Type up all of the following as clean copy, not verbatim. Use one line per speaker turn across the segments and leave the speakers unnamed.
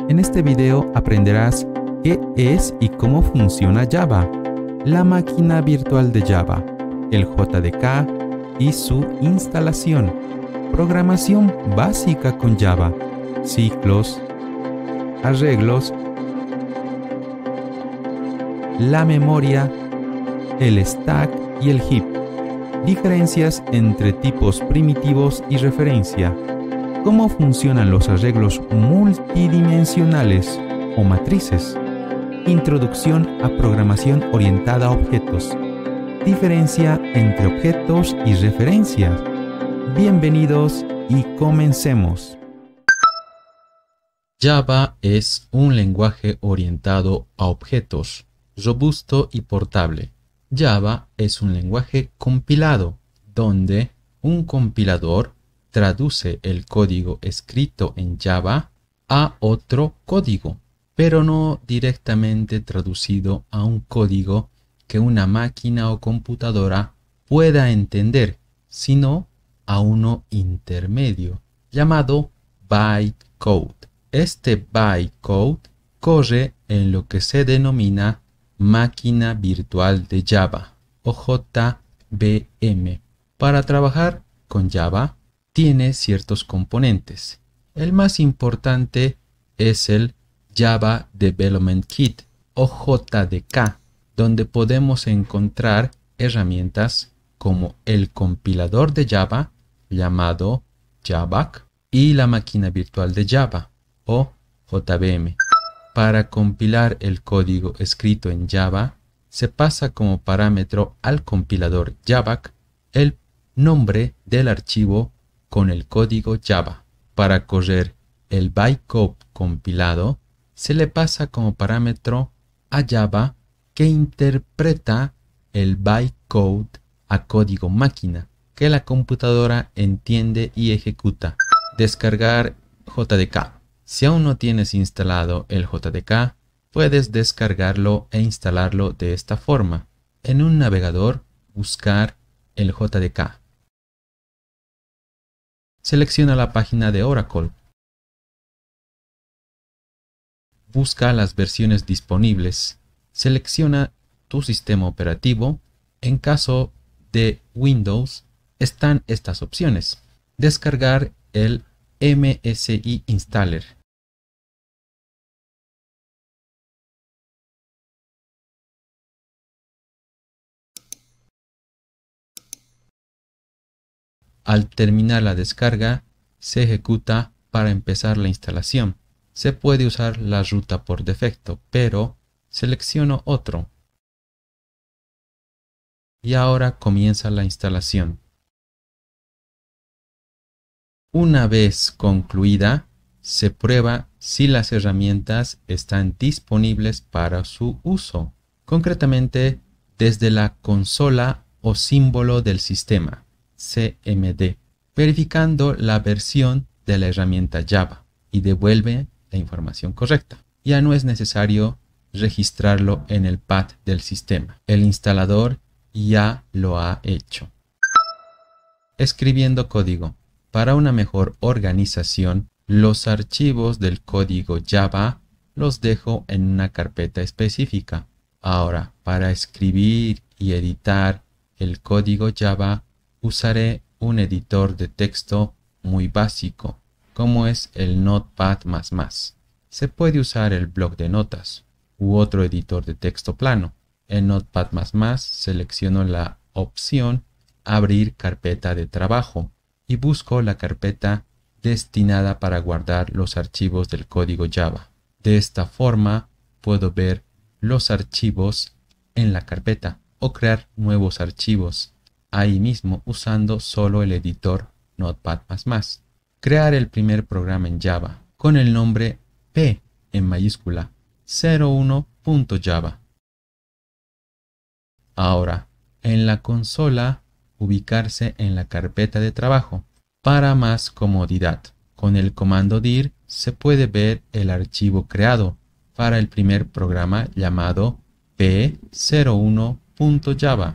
En este video aprenderás qué es y cómo funciona Java, la máquina virtual de Java, el JDK y su instalación, programación básica con Java, ciclos, arreglos, la memoria, el stack y el heap, diferencias entre tipos primitivos y referencia, cómo funcionan los arreglos multidimensionales o matrices, introducción a programación orientada a objetos, diferencia entre objetos y referencias. Bienvenidos y comencemos.
Java es un lenguaje orientado a objetos, robusto y portable. Java es un lenguaje compilado, donde un compilador traduce el código escrito en Java a otro código, pero no directamente traducido a un código que una máquina o computadora pueda entender, sino a uno intermedio, llamado bytecode. Este bytecode corre en lo que se denomina máquina virtual de Java, o JVM. Para trabajar con Java, tiene ciertos componentes. El más importante es el Java Development Kit, o JDK, donde podemos encontrar herramientas como el compilador de Java, llamado Javac, y la máquina virtual de Java, o JVM. Para compilar el código escrito en Java, se pasa como parámetro al compilador Javac el nombre del archivo con el código Java. Para correr el bytecode compilado, se le pasa como parámetro a Java que interpreta el bytecode a código máquina que la computadora entiende y ejecuta. Descargar JDK. Si aún no tienes instalado el JDK, puedes descargarlo e instalarlo de esta forma. En un navegador, buscar el JDK. Selecciona la página de Oracle. Busca las versiones disponibles. Selecciona tu sistema operativo. En caso de Windows, están estas opciones. Descargar el MSI Installer. Al terminar la descarga, se ejecuta para empezar la instalación. Se puede usar la ruta por defecto, pero selecciono otro. Y ahora comienza la instalación. Una vez concluida, se prueba si las herramientas están disponibles para su uso, concretamente desde la consola o símbolo del sistema, CMD, verificando la versión de la herramienta Java y devuelve la información correcta. Ya no es necesario registrarlo en el path del sistema. El instalador ya lo ha hecho. Escribiendo código. Para una mejor organización, los archivos del código Java los dejo en una carpeta específica. Ahora, para escribir y editar el código Java, usaré un editor de texto muy básico, como es el Notepad++. Se puede usar el bloc de notas u otro editor de texto plano. En Notepad++ selecciono la opción Abrir carpeta de trabajo y busco la carpeta destinada para guardar los archivos del código Java. De esta forma puedo ver los archivos en la carpeta o crear nuevos archivos ahí mismo usando solo el editor Notepad++. Crear el primer programa en Java con el nombre P en mayúscula 01.java. Ahora, en la consola, ubicarse en la carpeta de trabajo. Para más comodidad, con el comando dir se puede ver el archivo creado para el primer programa llamado p01.java.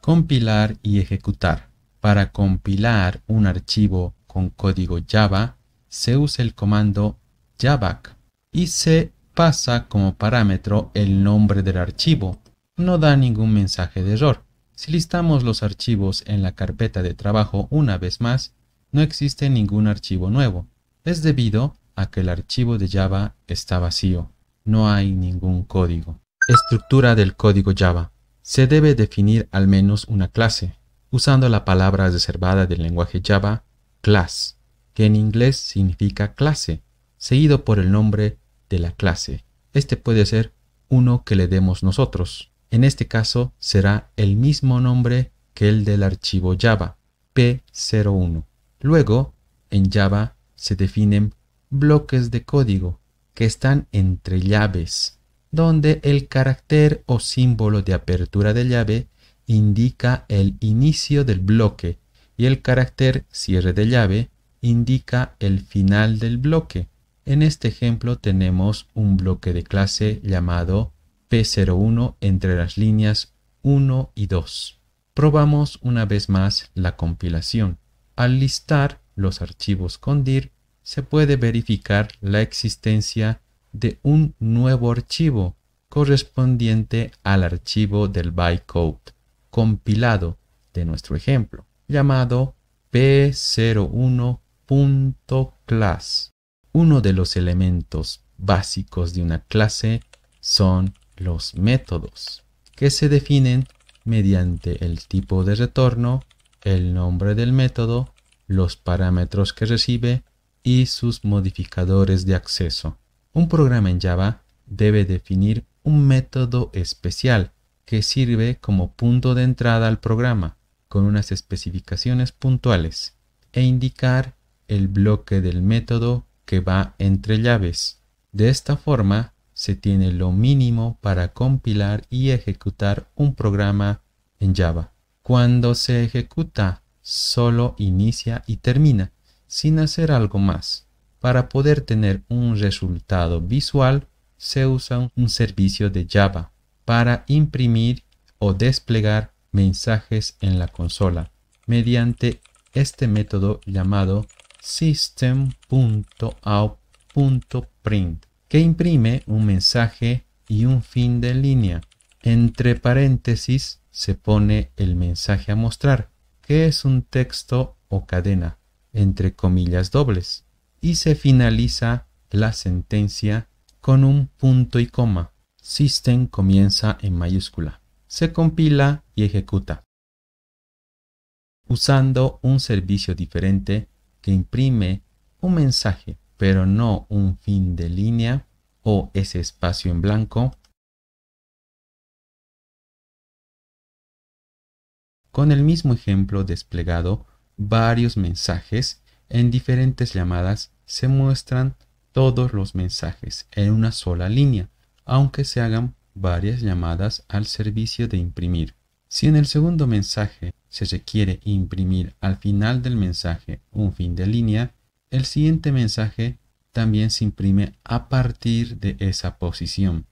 Compilar y ejecutar. Para compilar un archivo con código Java, se usa el comando javac y se pasa como parámetro el nombre del archivo. No da ningún mensaje de error. Si listamos los archivos en la carpeta de trabajo una vez más, no existe ningún archivo nuevo. Es debido a que el archivo de Java está vacío. No hay ningún código. Estructura del código Java. Se debe definir al menos una clase, usando la palabra reservada del lenguaje Java, class, que en inglés significa clase, seguido por el nombre de la clase. Este puede ser uno que le demos nosotros. En este caso será el mismo nombre que el del archivo Java, P01. Luego, en Java se definen bloques de código que están entre llaves, donde el carácter o símbolo de apertura de llave indica el inicio del bloque y el carácter cierre de llave indica el final del bloque. En este ejemplo tenemos un bloque de clase llamado P01 entre las líneas 1 y 2. Probamos una vez más la compilación. Al listar los archivos con dir, se puede verificar la existencia de un nuevo archivo correspondiente al archivo del bytecode compilado de nuestro ejemplo, llamado p01.class. Uno de los elementos básicos de una clase son los métodos, que se definen mediante el tipo de retorno, el nombre del método, los parámetros que recibe y sus modificadores de acceso. Un programa en Java debe definir un método especial que sirve como punto de entrada al programa, con unas especificaciones puntuales, e indicar el bloque del método que va entre llaves. De esta forma, se tiene lo mínimo para compilar y ejecutar un programa en Java. Cuando se ejecuta, solo inicia y termina, sin hacer algo más. Para poder tener un resultado visual, se usa un servicio de Java para imprimir o desplegar mensajes en la consola mediante este método llamado system.out.print, que imprime un mensaje y un fin de línea. Entre paréntesis se pone el mensaje a mostrar, que es un texto o cadena, entre comillas dobles, y se finaliza la sentencia con un punto y coma. System comienza en mayúscula. Se compila y ejecuta, usando un servicio diferente que imprime un mensaje, pero no un fin de línea o ese espacio en blanco. Con el mismo ejemplo desplegado, varios mensajes en diferentes llamadas se muestran todos los mensajes en una sola línea, aunque se hagan varias llamadas al servicio de imprimir. Si en el segundo mensaje se requiere imprimir al final del mensaje un fin de línea, el siguiente mensaje también se imprime a partir de esa posición.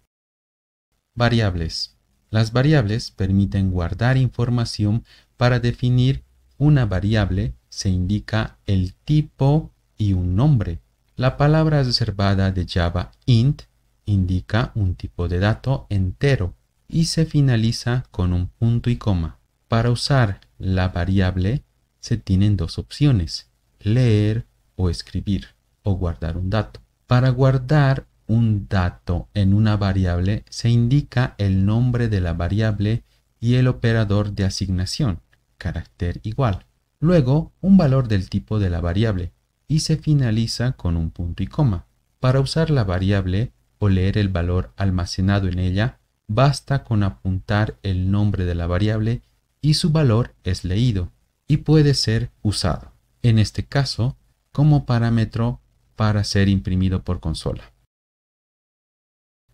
Variables. Las variables permiten guardar información. Para definir una variable se indica el tipo y un nombre. La palabra reservada de Java int indica un tipo de dato entero y se finaliza con un punto y coma. Para usar la variable se tienen dos opciones: leer o escribir, o guardar un dato. Para guardar un dato en una variable se indica el nombre de la variable y el operador de asignación, carácter igual. Luego, un valor del tipo de la variable y se finaliza con un punto y coma. Para usar la variable o leer el valor almacenado en ella, basta con apuntar el nombre de la variable y su valor es leído y puede ser usado, en este caso, como parámetro para ser imprimido por consola.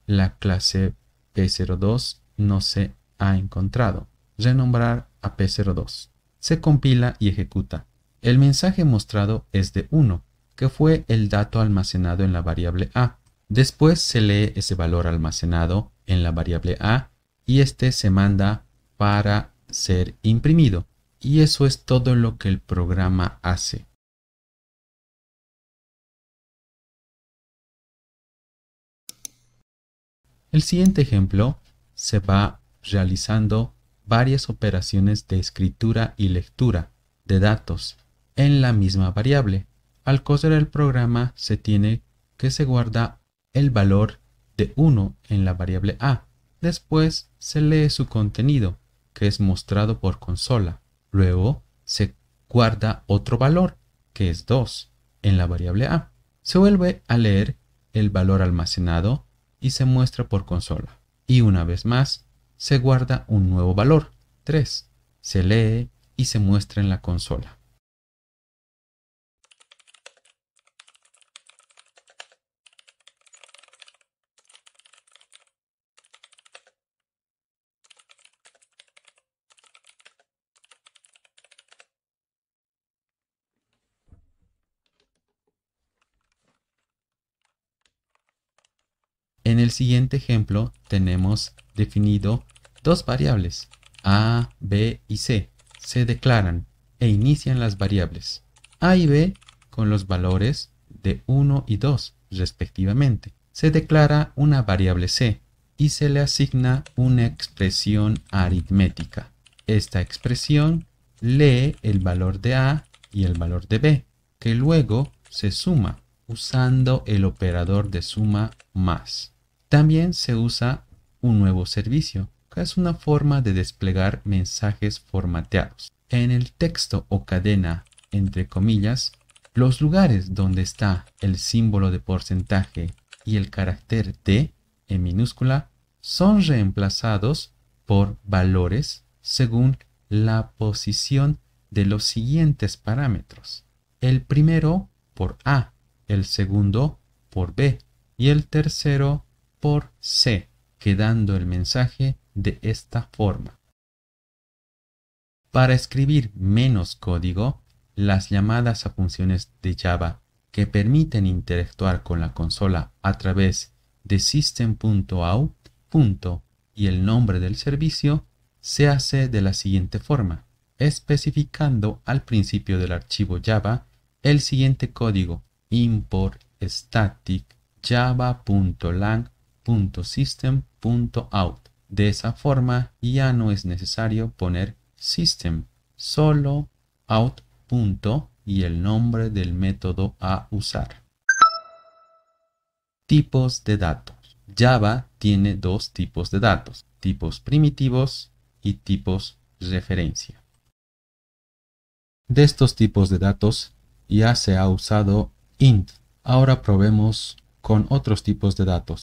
La clase P02 no se ha encontrado. Renombrar a P02. Se compila y ejecuta. El mensaje mostrado es de 1, que fue el dato almacenado en la variable A. Después se lee ese valor almacenado en la variable A y este se manda para ser imprimido. Y eso es todo lo que el programa hace. El siguiente ejemplo se va realizando varias operaciones de escritura y lectura de datos en la misma variable. Al correr el programa se tiene que se guarda el valor de 1 en la variable A. Después se lee su contenido, que es mostrado por consola. Luego se guarda otro valor, que es 2, en la variable A. Se vuelve a leer el valor almacenado y se muestra por consola. Y una vez más, se guarda un nuevo valor, 3. Se lee y se muestra en la consola. En el siguiente ejemplo tenemos definido dos variables, A, B y C. Se declaran e inician las variables A y B con los valores de 1 y 2 respectivamente. Se declara una variable C y se le asigna una expresión aritmética. Esta expresión lee el valor de A y el valor de B, que luego se suma usando el operador de suma más. También se usa un nuevo servicio, que es una forma de desplegar mensajes formateados. En el texto o cadena, entre comillas, los lugares donde está el símbolo de porcentaje y el carácter D en minúscula son reemplazados por valores según la posición de los siguientes parámetros. El primero por A, el segundo por B y el tercero por C, quedando el mensaje de esta forma. Para escribir menos código, las llamadas a funciones de Java que permiten interactuar con la consola a través de system.out. y el nombre del servicio se hace de la siguiente forma, especificando al principio del archivo Java el siguiente código: import static java.lang.system.out. De esa forma ya no es necesario poner system, solo out. Y el nombre del método a usar. Tipos de datos. Java tiene dos tipos de datos, tipos primitivos y tipos referencia. De estos tipos de datos ya se ha usado int. Ahora probemos con otros tipos de datos.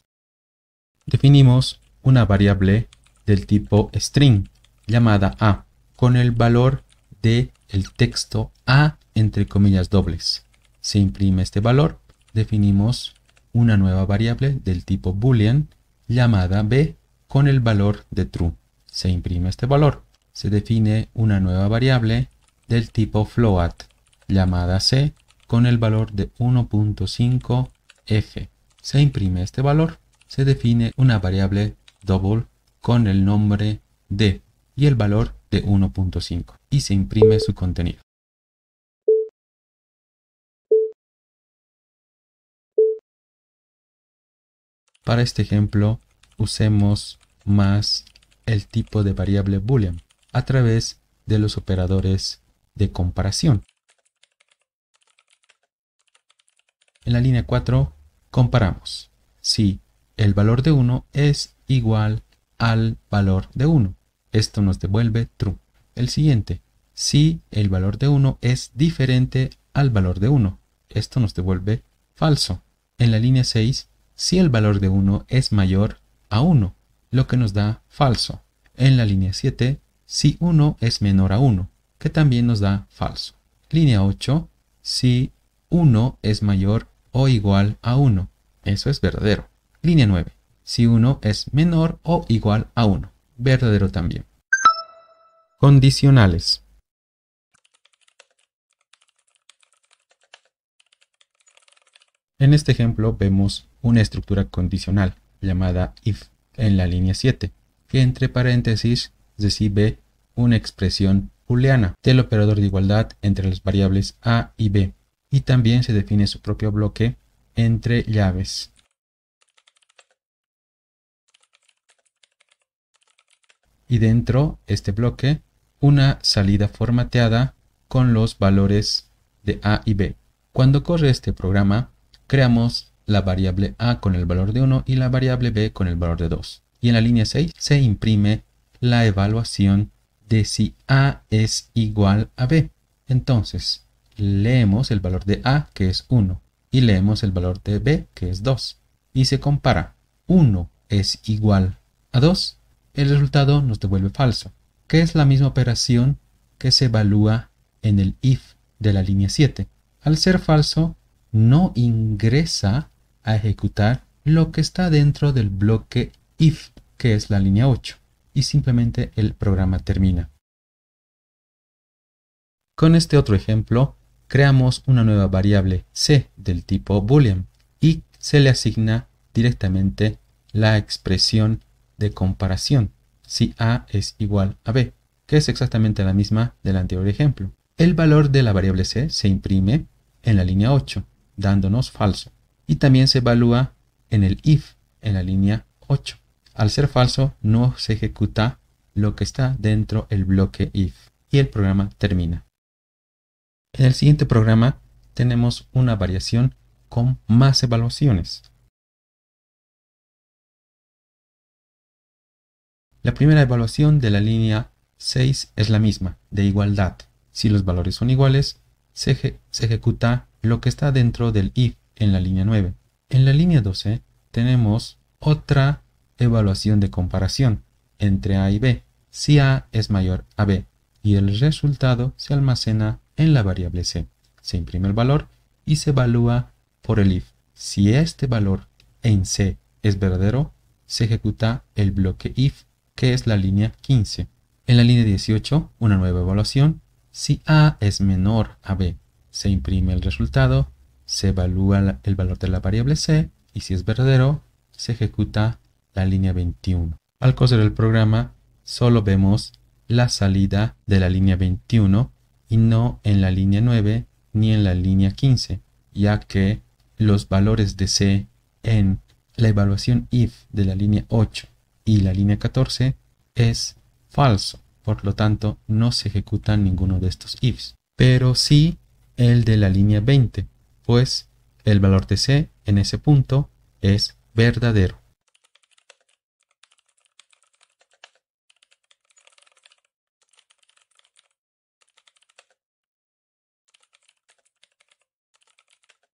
Definimos una variable del tipo string llamada A con el valor de el texto A entre comillas dobles. Se imprime este valor. Definimos una nueva variable del tipo boolean llamada B con el valor de true. Se imprime este valor. Se define una nueva variable del tipo float llamada C con el valor de 1.5 f. Se imprime este valor. Se define una variable double con el nombre D y el valor de 1.5 y se imprime su contenido. Para este ejemplo, usemos más el tipo de variable boolean a través de los operadores de comparación. En la línea 4 comparamos si el valor de 1 es igual al valor de 1. Esto nos devuelve true. El siguiente, si el valor de 1 es diferente al valor de 1. Esto nos devuelve falso. En la línea 6, si el valor de 1 es mayor a 1, lo que nos da falso. En la línea 7, si 1 es menor a 1, que también nos da falso. Línea 8, si 1 es mayor o igual a 1. Eso es verdadero. Línea 9, si 1 es menor o igual a 1. Verdadero también. Condicionales. En este ejemplo vemos una estructura condicional llamada if en la línea 7, que entre paréntesis recibe una expresión booleana del operador de igualdad entre las variables A y B, y también se define su propio bloque entre llaves. y dentro de este bloque una salida formateada con los valores de A y B. Cuando corre este programa, creamos la variable A con el valor de 1 y la variable B con el valor de 2. Y en la línea 6 se imprime la evaluación de si A es igual a B. Entonces, leemos el valor de A, que es 1, y leemos el valor de B, que es 2. Y se compara. 1 es igual a 2. El resultado nos devuelve falso, que es la misma operación que se evalúa en el if de la línea 7. Al ser falso, no ingresa a ejecutar lo que está dentro del bloque if, que es la línea 8, y simplemente el programa termina. Con este otro ejemplo, creamos una nueva variable c del tipo boolean y se le asigna directamente la expresión de comparación, si A es igual a B, que es exactamente la misma del anterior ejemplo. El valor de la variable c se imprime en la línea 8, dándonos falso, y también se evalúa en el if, en la línea 8. Al ser falso, no se ejecuta lo que está dentro del bloque if, y el programa termina. En el siguiente programa tenemos una variación con más evaluaciones. La primera evaluación de la línea 6 es la misma, de igualdad. Si los valores son iguales, se ejecuta lo que está dentro del if en la línea 9. En la línea 12 tenemos otra evaluación de comparación entre A y B, si A es mayor a B, y el resultado se almacena en la variable c. Se imprime el valor y se evalúa por el if. Si este valor en c es verdadero, se ejecuta el bloque if, que es la línea 15. En la línea 18, una nueva evaluación. Si A es menor a B, se imprime el resultado, se evalúa el valor de la variable c y si es verdadero, se ejecuta la línea 21. Al correr el programa, solo vemos la salida de la línea 21 y no en la línea 9 ni en la línea 15, ya que los valores de c en la evaluación if de la línea 8 y la línea 14 es falso. Por lo tanto, no se ejecuta ninguno de estos ifs, pero sí el de la línea 20, pues el valor de c en ese punto es verdadero.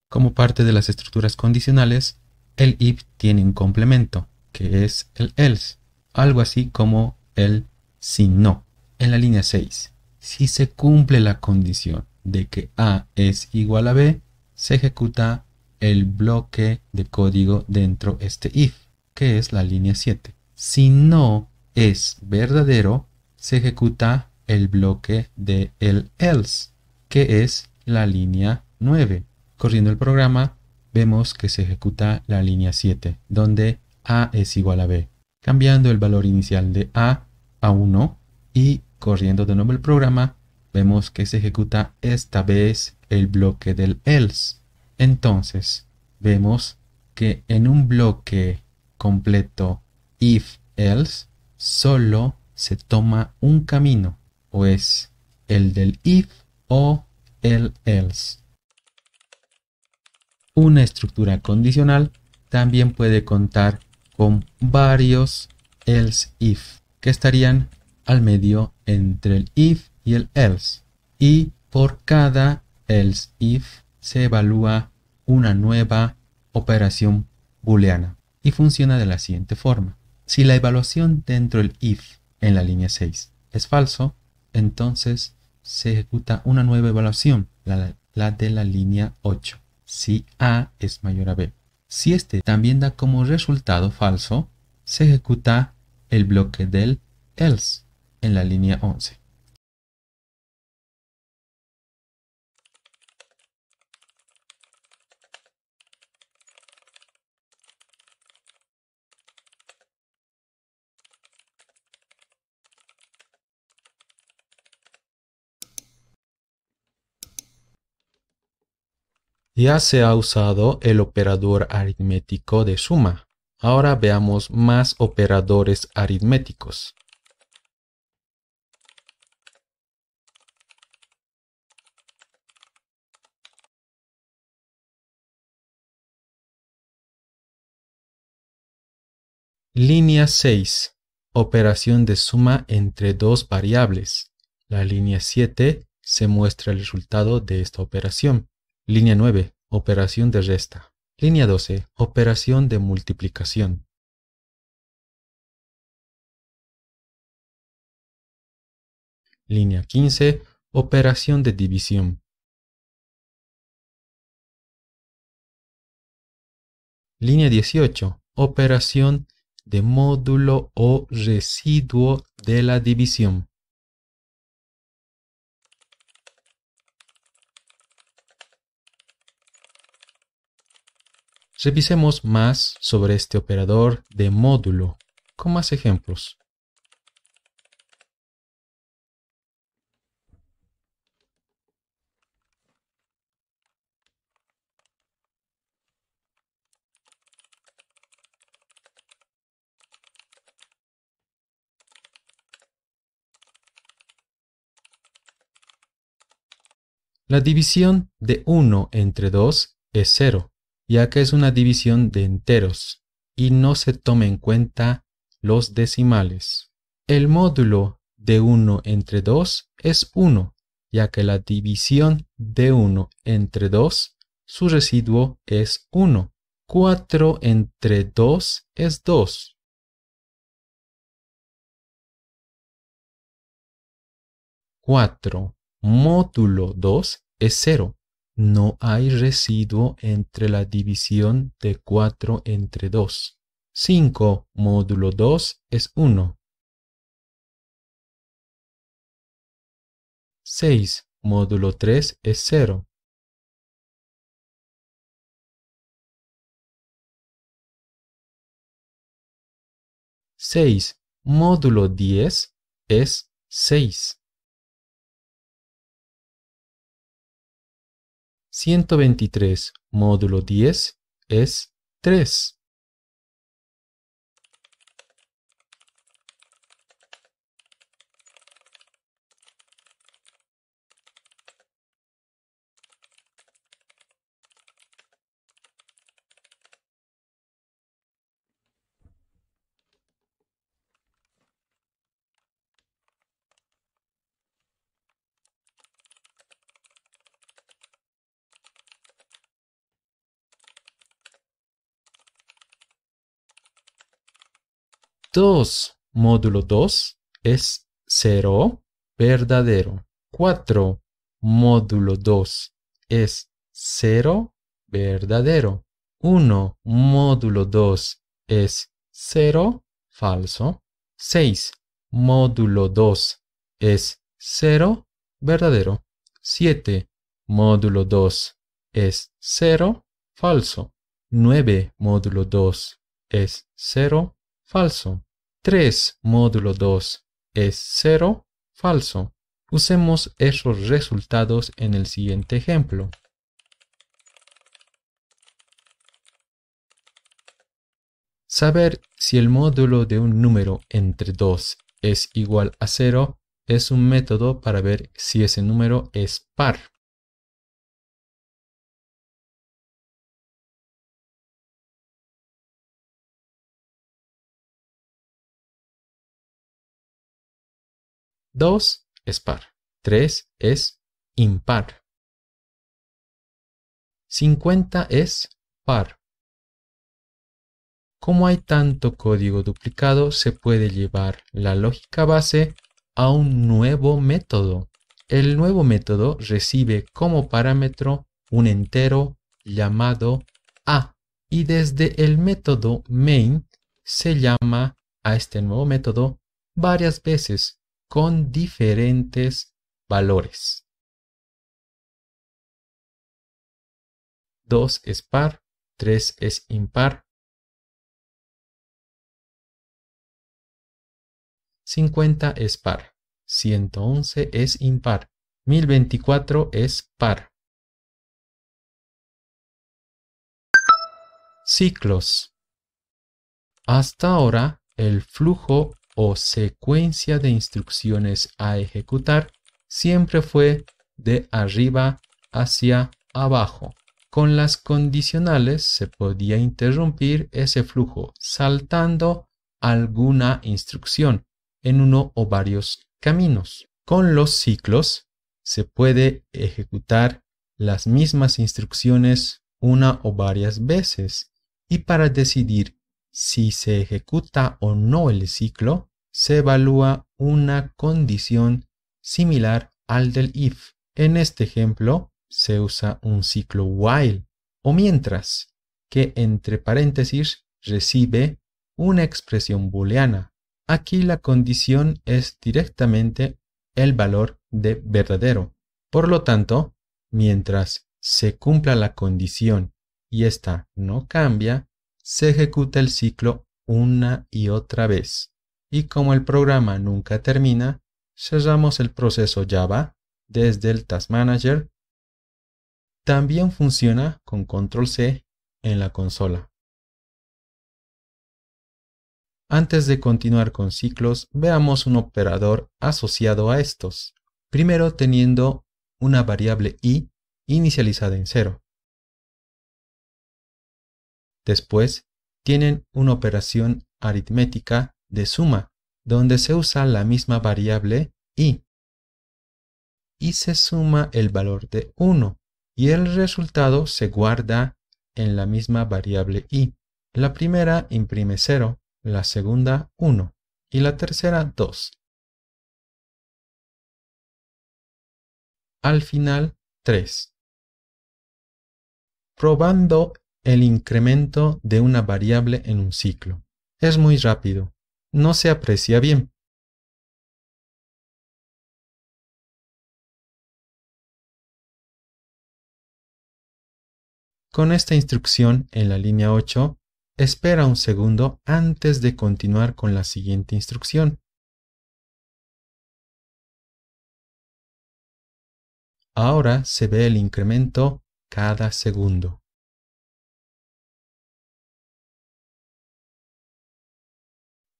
Como parte de las estructuras condicionales, el if tiene un complemento, que es el else, algo así como el si no. En la línea 6, si se cumple la condición de que A es igual a B, se ejecuta el bloque de código dentro de este if, que es la línea 7. Si no es verdadero, se ejecuta el bloque de el else, que es la línea 9. Corriendo el programa, vemos que se ejecuta la línea 7, donde A es igual a B, cambiando el valor inicial de A 1 y corriendo de nuevo el programa, vemos que se ejecuta esta vez el bloque del else. Entonces, vemos que en un bloque completo if-else, solo se toma un camino, o es el del if o el else. Una estructura condicional también puede contar con varios else if, que estarían al medio entre el if y el else. Y por cada else if se evalúa una nueva operación booleana. Y funciona de la siguiente forma. Si la evaluación dentro del if en la línea 6 es falso, entonces se ejecuta una nueva evaluación, la de la línea 8. Si A es mayor a B. Si este también da como resultado falso, se ejecuta el bloque del else en la línea 11. Ya se ha usado el operador aritmético de suma. Ahora veamos más operadores aritméticos. Línea 6. Operación de suma entre dos variables. La línea 7 se muestra el resultado de esta operación. Línea 9. Operación de resta. Línea 12. Operación de multiplicación. Línea 15. Operación de división. Línea 18. Operación de módulo o residuo de la división. Revisemos más sobre este operador de módulo con más ejemplos. La división de 1 entre 2 es 0, ya que es una división de enteros y no se toma en cuenta los decimales. El módulo de 1 entre 2 es 1, ya que la división de 1 entre 2, su residuo es 1. 4 entre 2 es 2. 4 módulo 2 es 0. No hay residuo entre la división de 4 entre 2. 5 módulo 2 es 1. 6 módulo 3 es 0. 6 módulo 10 es 6. 123 módulo 10 es 3. Dos módulo 2 es 0, verdadero. 4 módulo 2 es 0, verdadero. 1 módulo 2 es 0, falso. 6 módulo 2 es 0, verdadero. 7 módulo 2 es 0, falso. 9 módulo 2 es 0, falso. 3 módulo 2 es 0, falso. Usemos esos resultados en el siguiente ejemplo. Saber si el módulo de un número entre 2 es igual a 0 es un método para ver si ese número es par. Dos es par. 3 es impar. 50 es par. Como hay tanto código duplicado, se puede llevar la lógica base a un nuevo método. El nuevo método recibe como parámetro un entero llamado a, y desde el método main se llama a este nuevo método varias veces con diferentes valores. 2 es par, 3 es impar, 50 es par, 111 es impar, 1024 es par. Ciclos. Hasta ahora, el flujo o secuencia de instrucciones a ejecutar siempre fue de arriba hacia abajo. Con las condicionales se podía interrumpir ese flujo saltando alguna instrucción en uno o varios caminos. Con los ciclos se puede ejecutar las mismas instrucciones una o varias veces, y para decidir si se ejecuta o no el ciclo, se evalúa una condición similar al del if. En este ejemplo se usa un ciclo while o mientras, que entre paréntesis recibe una expresión booleana. Aquí la condición es directamente el valor de verdadero. Por lo tanto, mientras se cumpla la condición y ésta no cambia, se ejecuta el ciclo una y otra vez. Y como el programa nunca termina, cerramos el proceso Java desde el Task Manager. También funciona con Control C en la consola. Antes de continuar con ciclos, veamos un operador asociado a estos. Primero teniendo una variable i inicializada en 0. Después tienen una operación aritmética de suma, donde se usa la misma variable i. Y se suma el valor de 1, y el resultado se guarda en la misma variable i. La primera imprime 0, la segunda 1 y la tercera 2. Al final 3. Probando el incremento de una variable en un ciclo. Es muy rápido, no se aprecia bien. Con esta instrucción en la línea 8, espera un segundo antes de continuar con la siguiente instrucción. Ahora se ve el incremento cada segundo.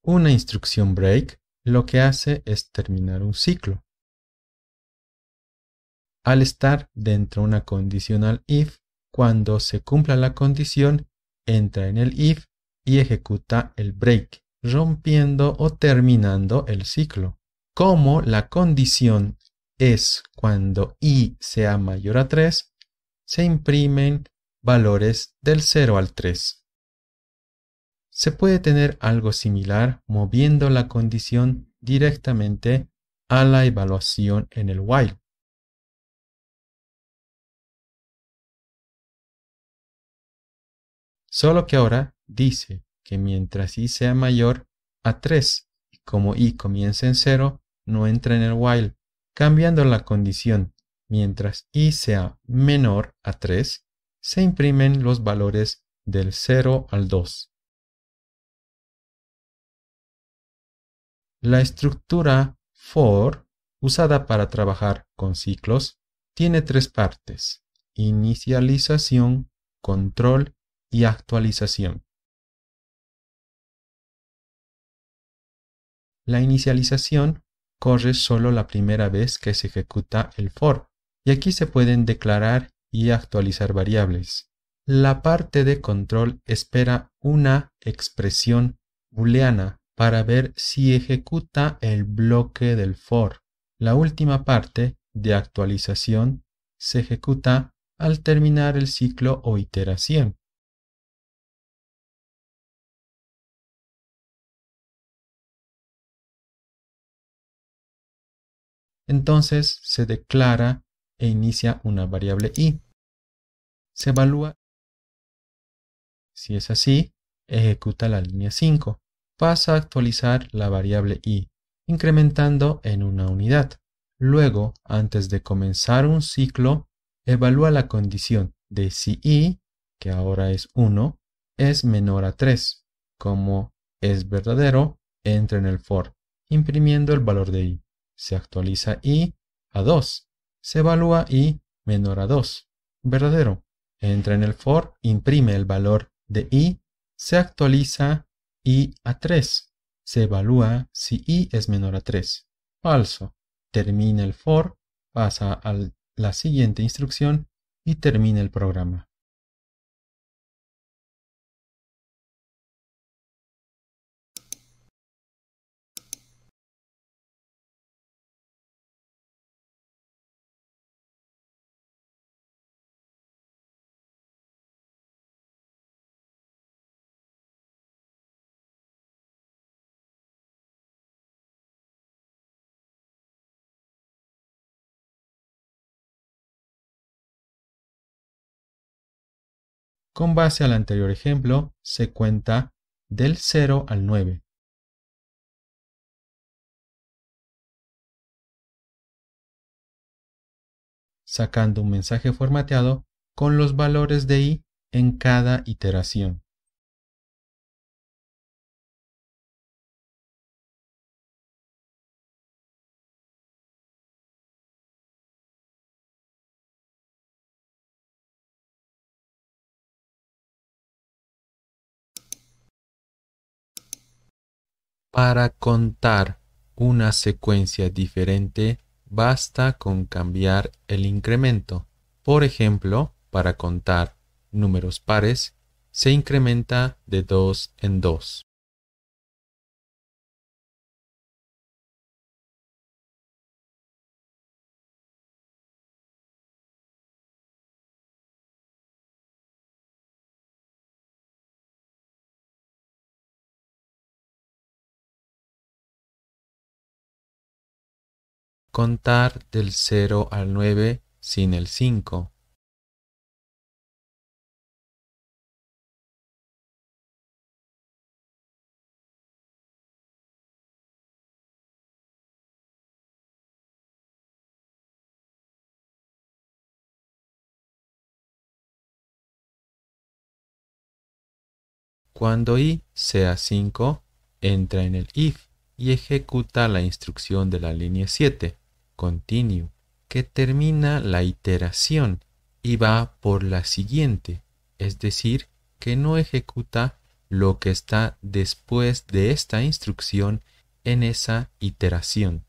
Una instrucción break lo que hace es terminar un ciclo. Al estar dentro de una condicional if, cuando se cumpla la condición, entra en el if y ejecuta el break, rompiendo o terminando el ciclo. Como la condición es cuando i sea mayor a 3, se imprimen valores del 0 al 3. Se puede tener algo similar moviendo la condición directamente a la evaluación en el while. Solo que ahora dice que mientras i sea mayor a 3, y como i comienza en 0, no entra en el while. Cambiando la condición, mientras i sea menor a 3, se imprimen los valores del 0 al 2. La estructura for, usada para trabajar con ciclos, tiene 3 partes: inicialización, control y actualización. La inicialización corre solo la primera vez que se ejecuta el for, y aquí se pueden declarar y actualizar variables. La parte de control espera una expresión booleana para ver si ejecuta el bloque del for. La última parte de actualización se ejecuta al terminar el ciclo o iteración. Entonces se declara e inicia una variable i. Se evalúa. Si es así, ejecuta la línea 5. Pasa a actualizar la variable i, incrementando en una unidad. Luego, antes de comenzar un ciclo, evalúa la condición de si i, que ahora es 1, es menor a 3. Como es verdadero, entra en el for, imprimiendo el valor de i. Se actualiza i a 2. Se evalúa i menor a 2. Verdadero. Entra en el for, imprime el valor de i. Se actualiza i a 3. Se evalúa si i es menor a 3. Falso. Termina el for, pasa a la siguiente instrucción y termina el programa. Con base al anterior ejemplo, se cuenta del 0 al 9. Sacando un mensaje formateado con los valores de i en cada iteración. Para contar una secuencia diferente, basta con cambiar el incremento. Por ejemplo, para contar números pares, se incrementa de 2 en 2. Contar del 0 al 9 sin el 5. Cuando i sea 5, entra en el if y ejecuta la instrucción de la línea 7, continue, que termina la iteración y va por la siguiente, es decir, que no ejecuta lo que está después de esta instrucción en esa iteración.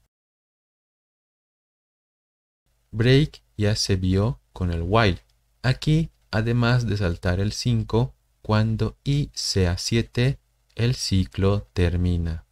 Break ya se vio con el while. Aquí, además de saltar el 5, cuando i sea 7, el ciclo termina.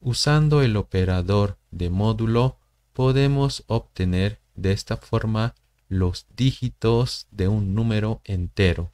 Usando el operador de módulo, podemos obtener de esta forma los dígitos de un número entero.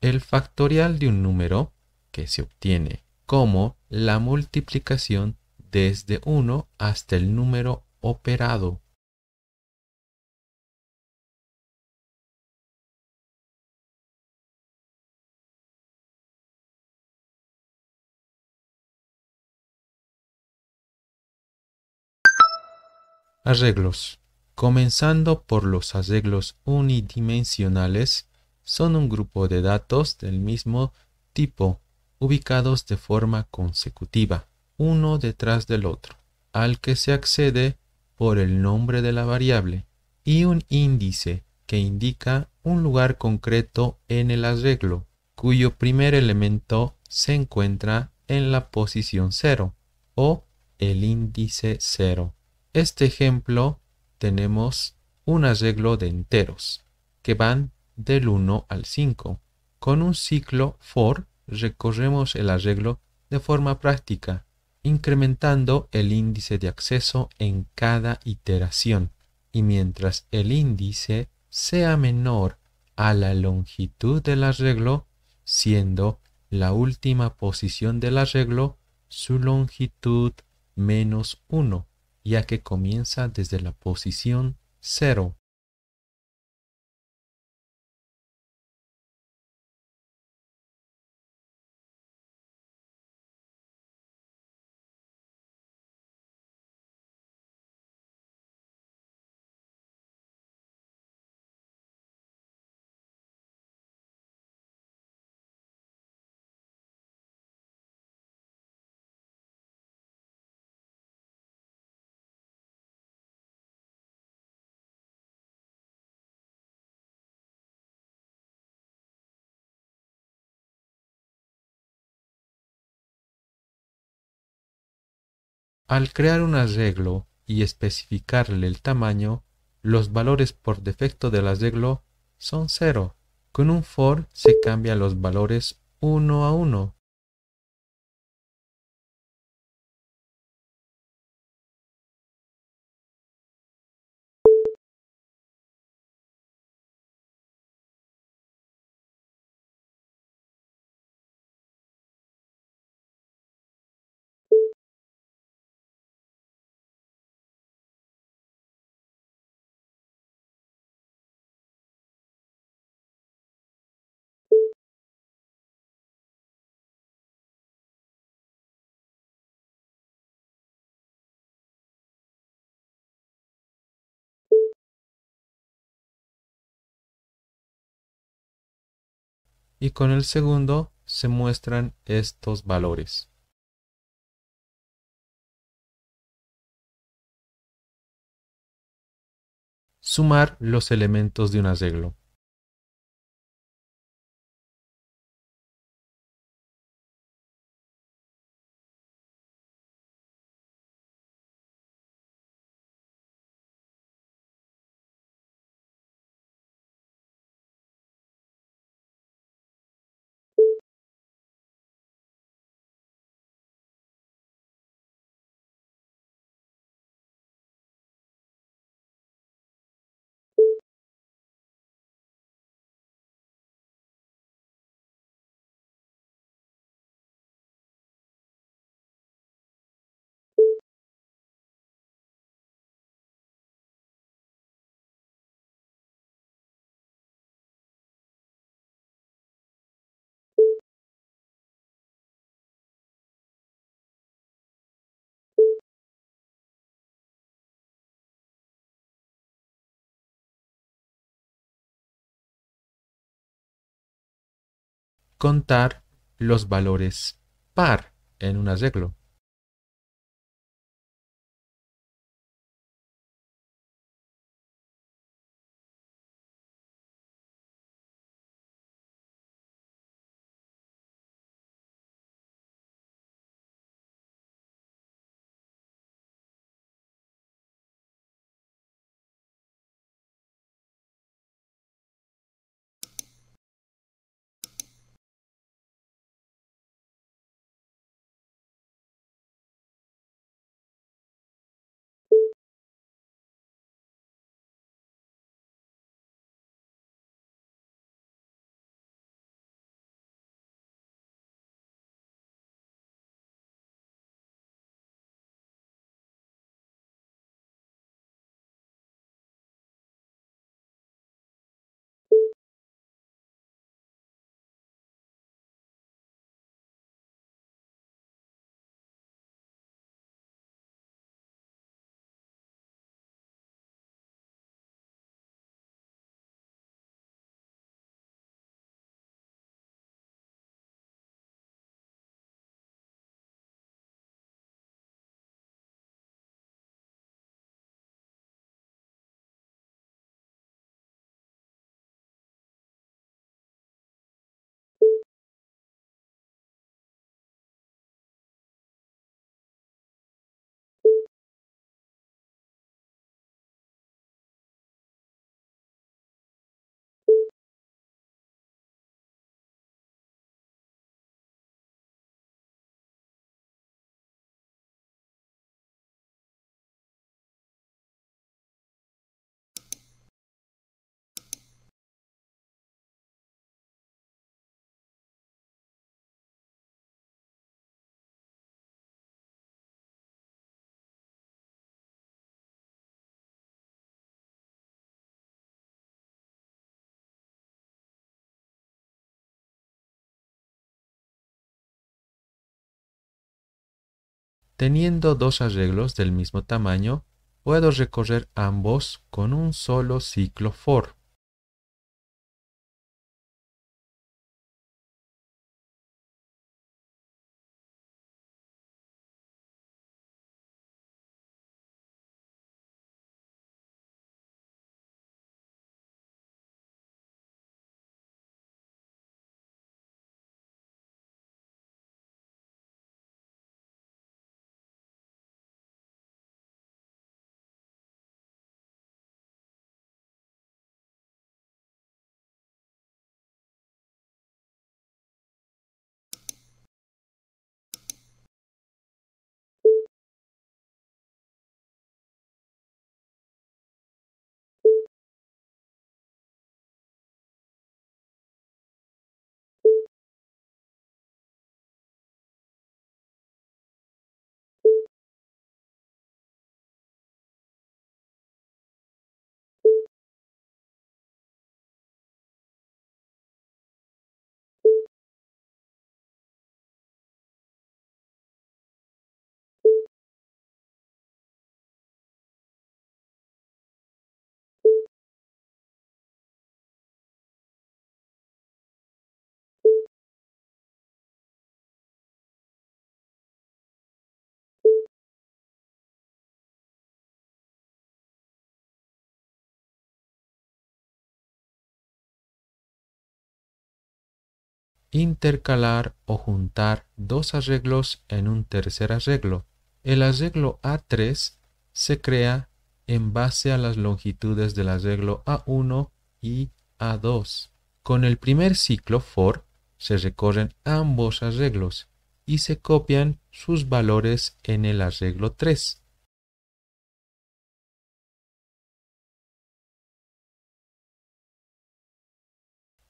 El factorial de un número, que se obtiene como la multiplicación desde 1 hasta el número operado. Arreglos. Comenzando por los arreglos unidimensionales, son un grupo de datos del mismo tipo, ubicados de forma consecutiva, uno detrás del otro, al que se accede por el nombre de la variable y un índice que indica un lugar concreto en el arreglo, cuyo primer elemento se encuentra en la posición 0 o el índice 0. Este ejemplo tenemos un arreglo de enteros que van del 1 al 5. Con un ciclo for recorremos el arreglo de forma práctica, incrementando el índice de acceso en cada iteración, y mientras el índice sea menor a la longitud del arreglo, siendo la última posición del arreglo su longitud menos 1, ya que comienza desde la posición 0. Al crear un arreglo y especificarle el tamaño, los valores por defecto del arreglo son cero. Con un for se cambian los valores uno a uno. Y con el segundo se muestran estos valores. Sumar los elementos de un arreglo. Contar los valores par en un arreglo. Teniendo dos arreglos del mismo tamaño, puedo recorrer ambos con un solo ciclo for. intercalar o juntar dos arreglos en un tercer arreglo. El arreglo A3 se crea en base a las longitudes del arreglo A1 y A2. Con el primer ciclo for se recorren ambos arreglos y se copian sus valores en el arreglo 3.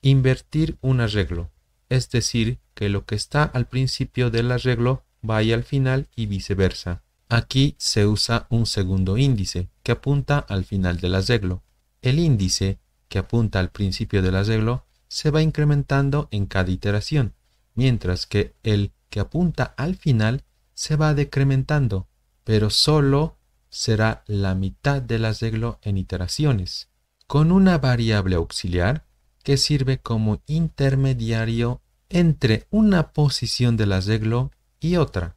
Invertir un arreglo, es decir, que lo que está al principio del arreglo vaya al final y viceversa. Aquí se usa un segundo índice que apunta al final del arreglo. El índice que apunta al principio del arreglo se va incrementando en cada iteración, mientras que el que apunta al final se va decrementando, pero solo será la mitad del arreglo en iteraciones, con una variable auxiliar que sirve como intermediario entre una posición del arreglo y otra.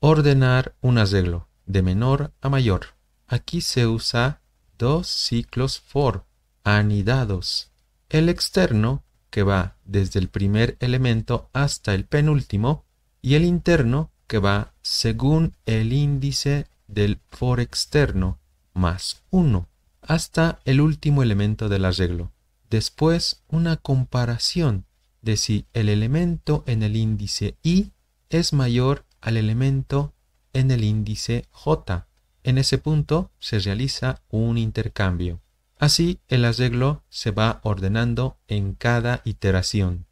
Ordenar un arreglo de menor a mayor. Aquí se usa dos ciclos for anidados. El externo, que va desde el primer elemento hasta el penúltimo, y el interno, que va según el índice del for externo, más 1, hasta el último elemento del arreglo. Después, una comparación de si el elemento en el índice i es mayor al elemento en el índice j. En ese punto se realiza un intercambio. Así el arreglo se va ordenando en cada iteración.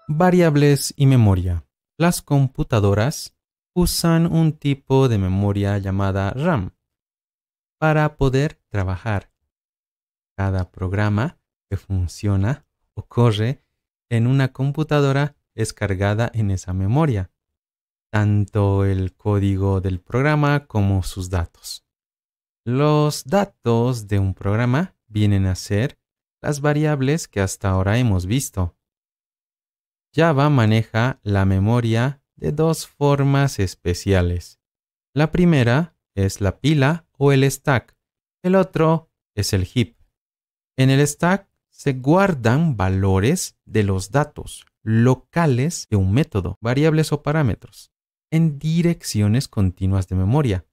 Variables y memoria. Las computadoras usan un tipo de memoria llamada RAM para poder trabajar. Cada programa que funciona o corre en una computadora es cargada en esa memoria, tanto el código del programa como sus datos. Los datos de un programa vienen a ser las variables que hasta ahora hemos visto. Java maneja la memoria de dos formas especiales. La primera es la pila o el stack. El otro es el heap. En el stack se guardan valores de los datos locales de un método, variables o parámetros, en direcciones continuas de memoria.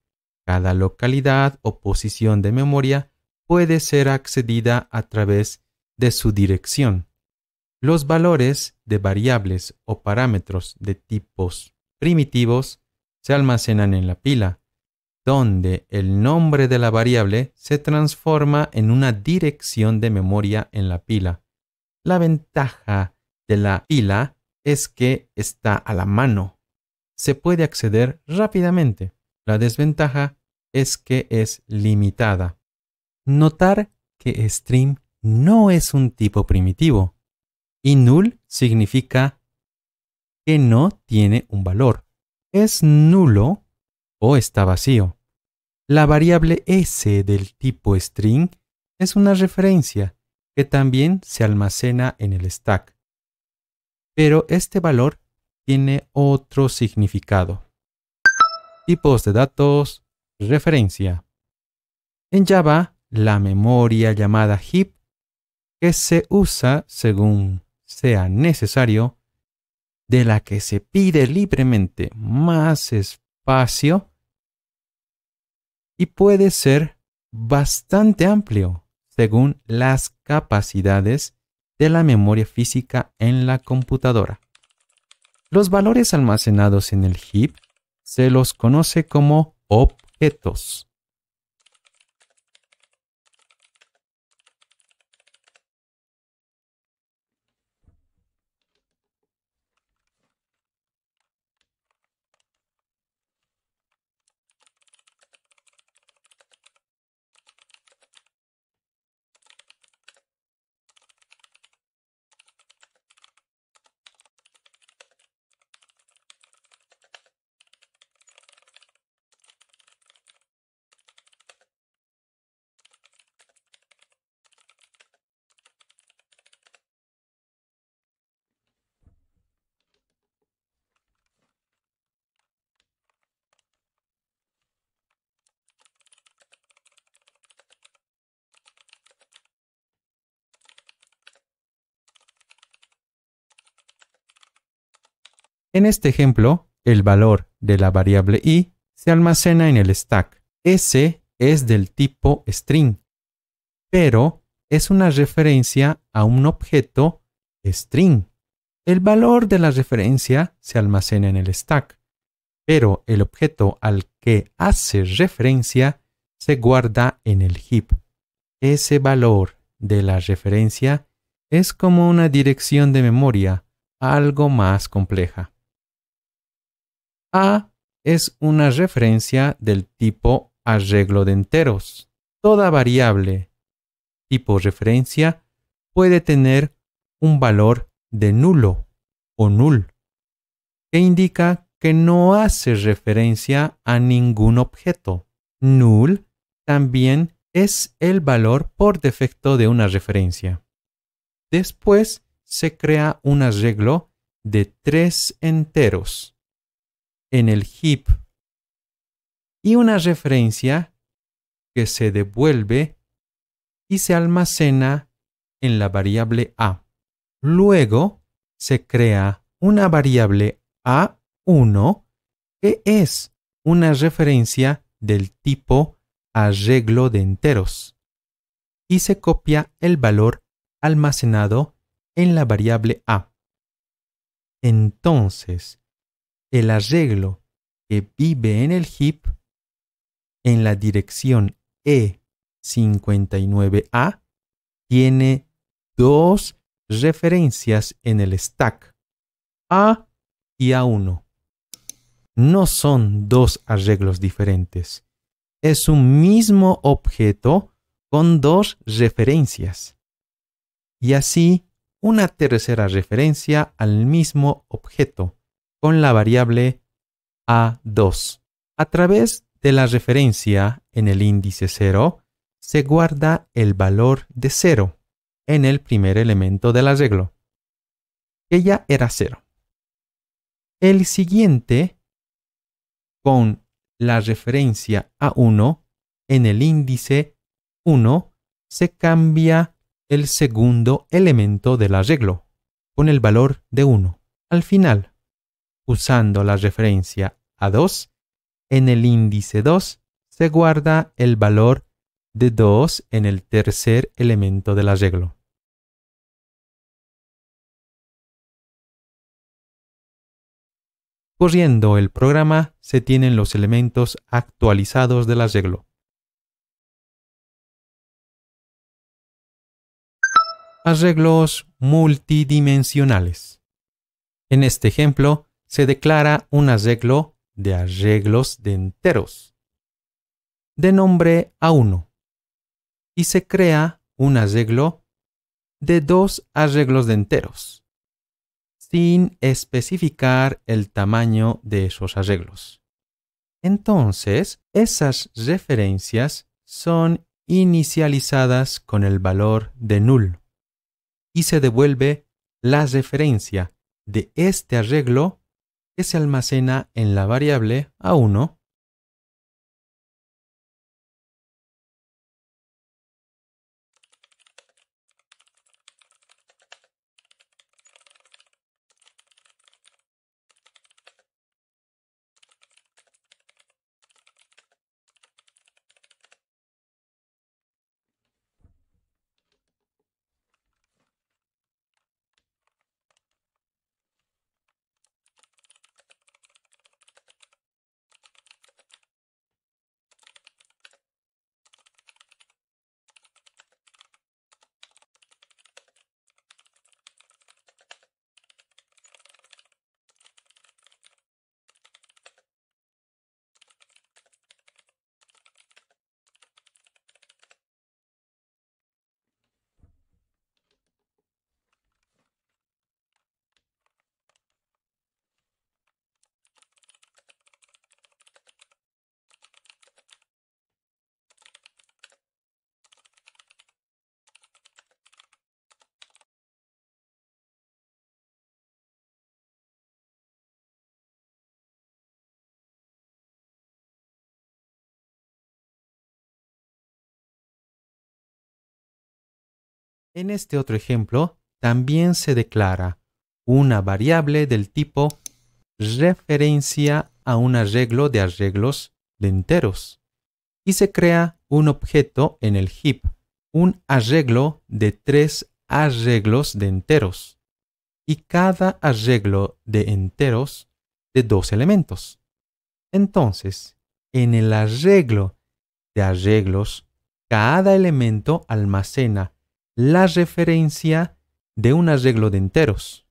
Cada localidad o posición de memoria puede ser accedida a través de su dirección. Los valores de variables o parámetros de tipos primitivos se almacenan en la pila, donde el nombre de la variable se transforma en una dirección de memoria en la pila. La ventaja de la pila es que está a la mano. Se puede acceder rápidamente. La desventaja es que es limitada. Notar que string no es un tipo primitivo y null significa que no tiene un valor. Es nulo o está vacío. La variable s del tipo string es una referencia que también se almacena en el stack. Pero este valor tiene otro significado. Tipos de datos, referencia. En Java, la memoria llamada heap, que se usa según sea necesario, de la que se pide libremente más espacio y puede ser bastante amplio según las capacidades de la memoria física en la computadora. Los valores almacenados en el heap se los conoce como objetos. En este ejemplo, el valor de la variable i se almacena en el stack. S es del tipo string, pero es una referencia a un objeto string. El valor de la referencia se almacena en el stack, pero el objeto al que hace referencia se guarda en el heap. Ese valor de la referencia es como una dirección de memoria, algo más compleja. A es una referencia del tipo arreglo de enteros. Toda variable tipo referencia puede tener un valor de nulo o null, que indica que no hace referencia a ningún objeto. Null también es el valor por defecto de una referencia. Después se crea un arreglo de 3 enteros en el heap y una referencia que se devuelve y se almacena en la variable a. Luego se crea una variable a1 que es una referencia del tipo arreglo de enteros y se copia el valor almacenado en la variable a. Entonces, el arreglo que vive en el heap en la dirección E59A tiene dos referencias en el stack. A y A1. No son dos arreglos diferentes. Es un mismo objeto con dos referencias. Y así, una tercera referencia al mismo objeto, con la variable A2. A través de la referencia en el índice 0, se guarda el valor de 0 en el primer elemento del arreglo, que ya era 0. El siguiente, con la referencia A1 en el índice 1, se cambia el segundo elemento del arreglo, con el valor de 1. Al final, usando la referencia A2, en el índice 2 se guarda el valor de 2 en el tercer elemento del arreglo. Corriendo el programa se tienen los elementos actualizados del arreglo. Arreglos multidimensionales. En este ejemplo se declara un arreglo de arreglos de enteros, de nombre A1, y se crea un arreglo de dos arreglos de enteros, sin especificar el tamaño de esos arreglos. Entonces, esas referencias son inicializadas con el valor de null y se devuelve la referencia de este arreglo que se almacena en la variable A1. En este otro ejemplo, también se declara una variable del tipo referencia a un arreglo de arreglos de enteros y se crea un objeto en el heap, un arreglo de 3 arreglos de enteros y cada arreglo de enteros de 2 elementos. Entonces, en el arreglo de arreglos, cada elemento almacena la referencia de un arreglo de enteros.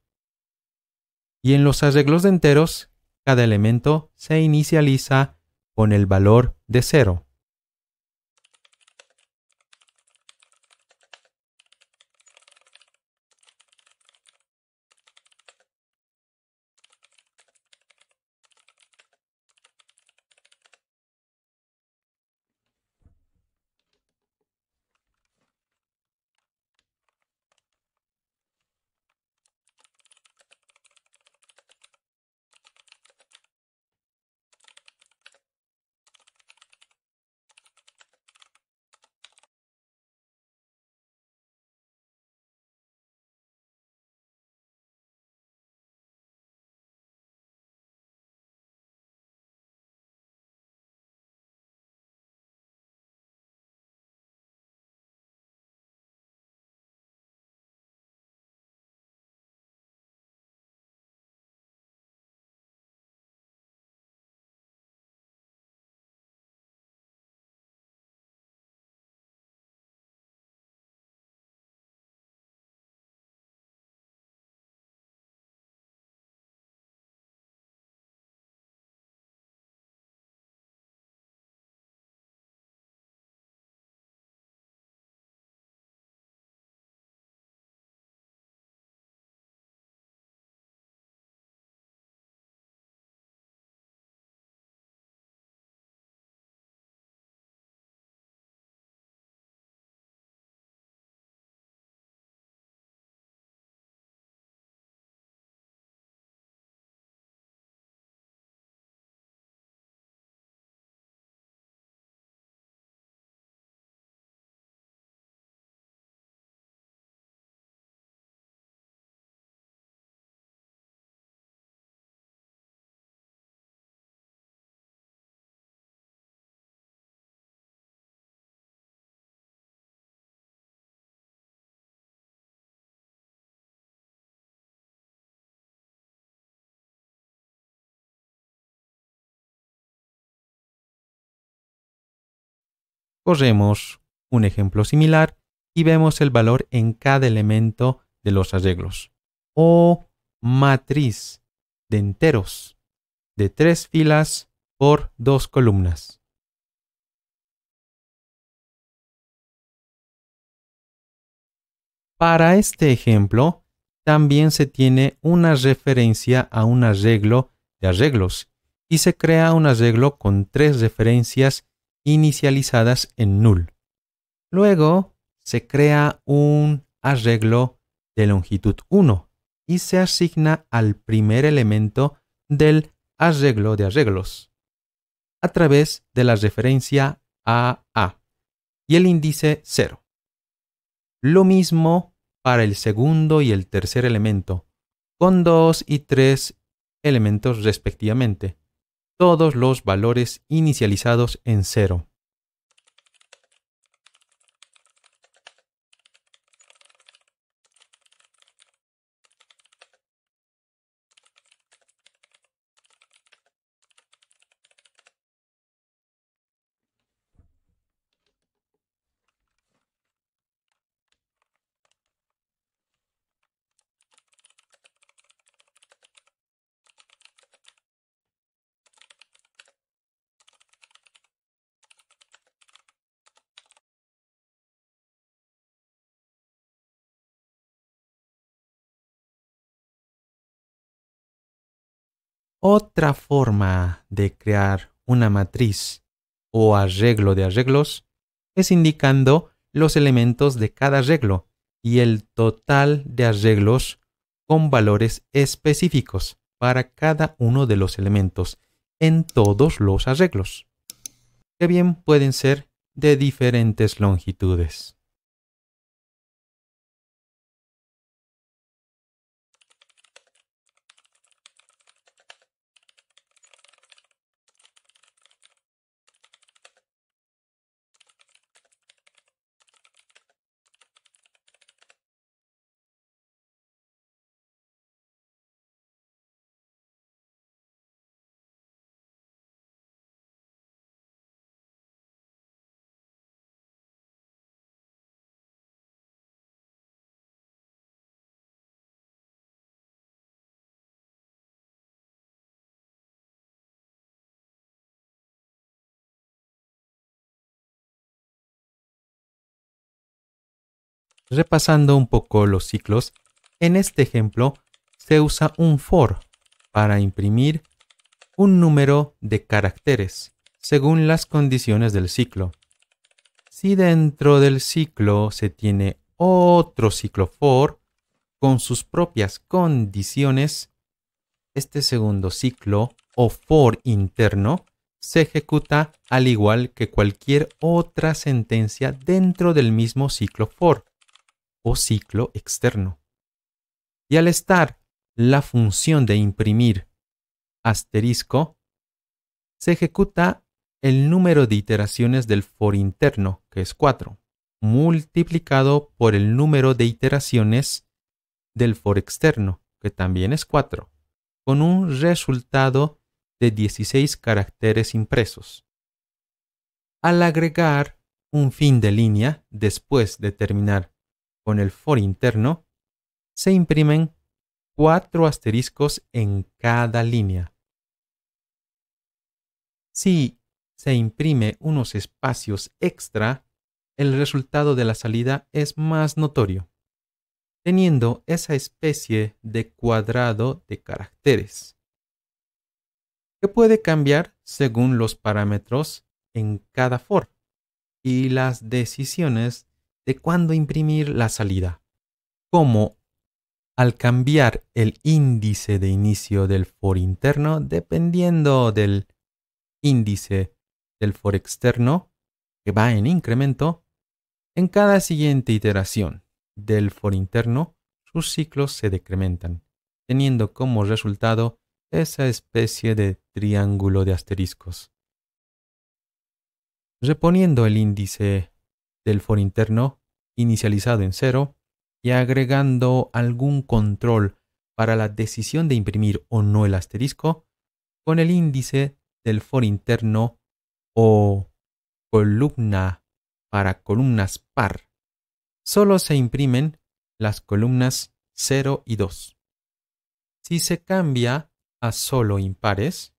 Y en los arreglos de enteros, cada elemento se inicializa con el valor de 0. Corremos un ejemplo similar y vemos el valor en cada elemento de los arreglos. O matriz de enteros de 3 filas por 2 columnas. Para este ejemplo, también se tiene una referencia a un arreglo de arreglos y se crea un arreglo con 3 referencias inicializadas en null. Luego se crea un arreglo de longitud 1 y se asigna al primer elemento del arreglo de arreglos a través de la referencia AA y el índice 0. Lo mismo para el segundo y el tercer elemento, con 2 y 3 elementos respectivamente, todos los valores inicializados en 0. Otra forma de crear una matriz o arreglo de arreglos es indicando los elementos de cada arreglo y el total de arreglos con valores específicos para cada uno de los elementos en todos los arreglos, que bien pueden ser de diferentes longitudes. Repasando un poco los ciclos, en este ejemplo se usa un for para imprimir un número de caracteres según las condiciones del ciclo. Si dentro del ciclo se tiene otro ciclo for con sus propias condiciones, este segundo ciclo o for interno se ejecuta al igual que cualquier otra sentencia dentro del mismo ciclo for o ciclo externo. Y al estar la función de imprimir asterisco, se ejecuta el número de iteraciones del for interno, que es 4, multiplicado por el número de iteraciones del for externo, que también es 4, con un resultado de 16 caracteres impresos. Al agregar un fin de línea después de terminar con el for interno, se imprimen 4 asteriscos en cada línea. Si se imprime unos espacios extra, el resultado de la salida es más notorio, teniendo esa especie de cuadrado de caracteres, que puede cambiar según los parámetros en cada for y las decisiones de cuándo imprimir la salida, como al cambiar el índice de inicio del for interno dependiendo del índice del for externo, que va en incremento, en cada siguiente iteración del for interno, sus ciclos se decrementan, teniendo como resultado esa especie de triángulo de asteriscos. Reponiendo el índice del for interno inicializado en 0 y agregando algún control para la decisión de imprimir o no el asterisco, con el índice del for interno o columna para columnas par. Solo se imprimen las columnas 0 y 2. Si se cambia a solo impares,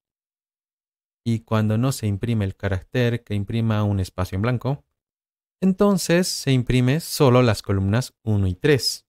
y cuando no se imprime el carácter que imprima un espacio en blanco, entonces se imprime solo las columnas 1 y 3.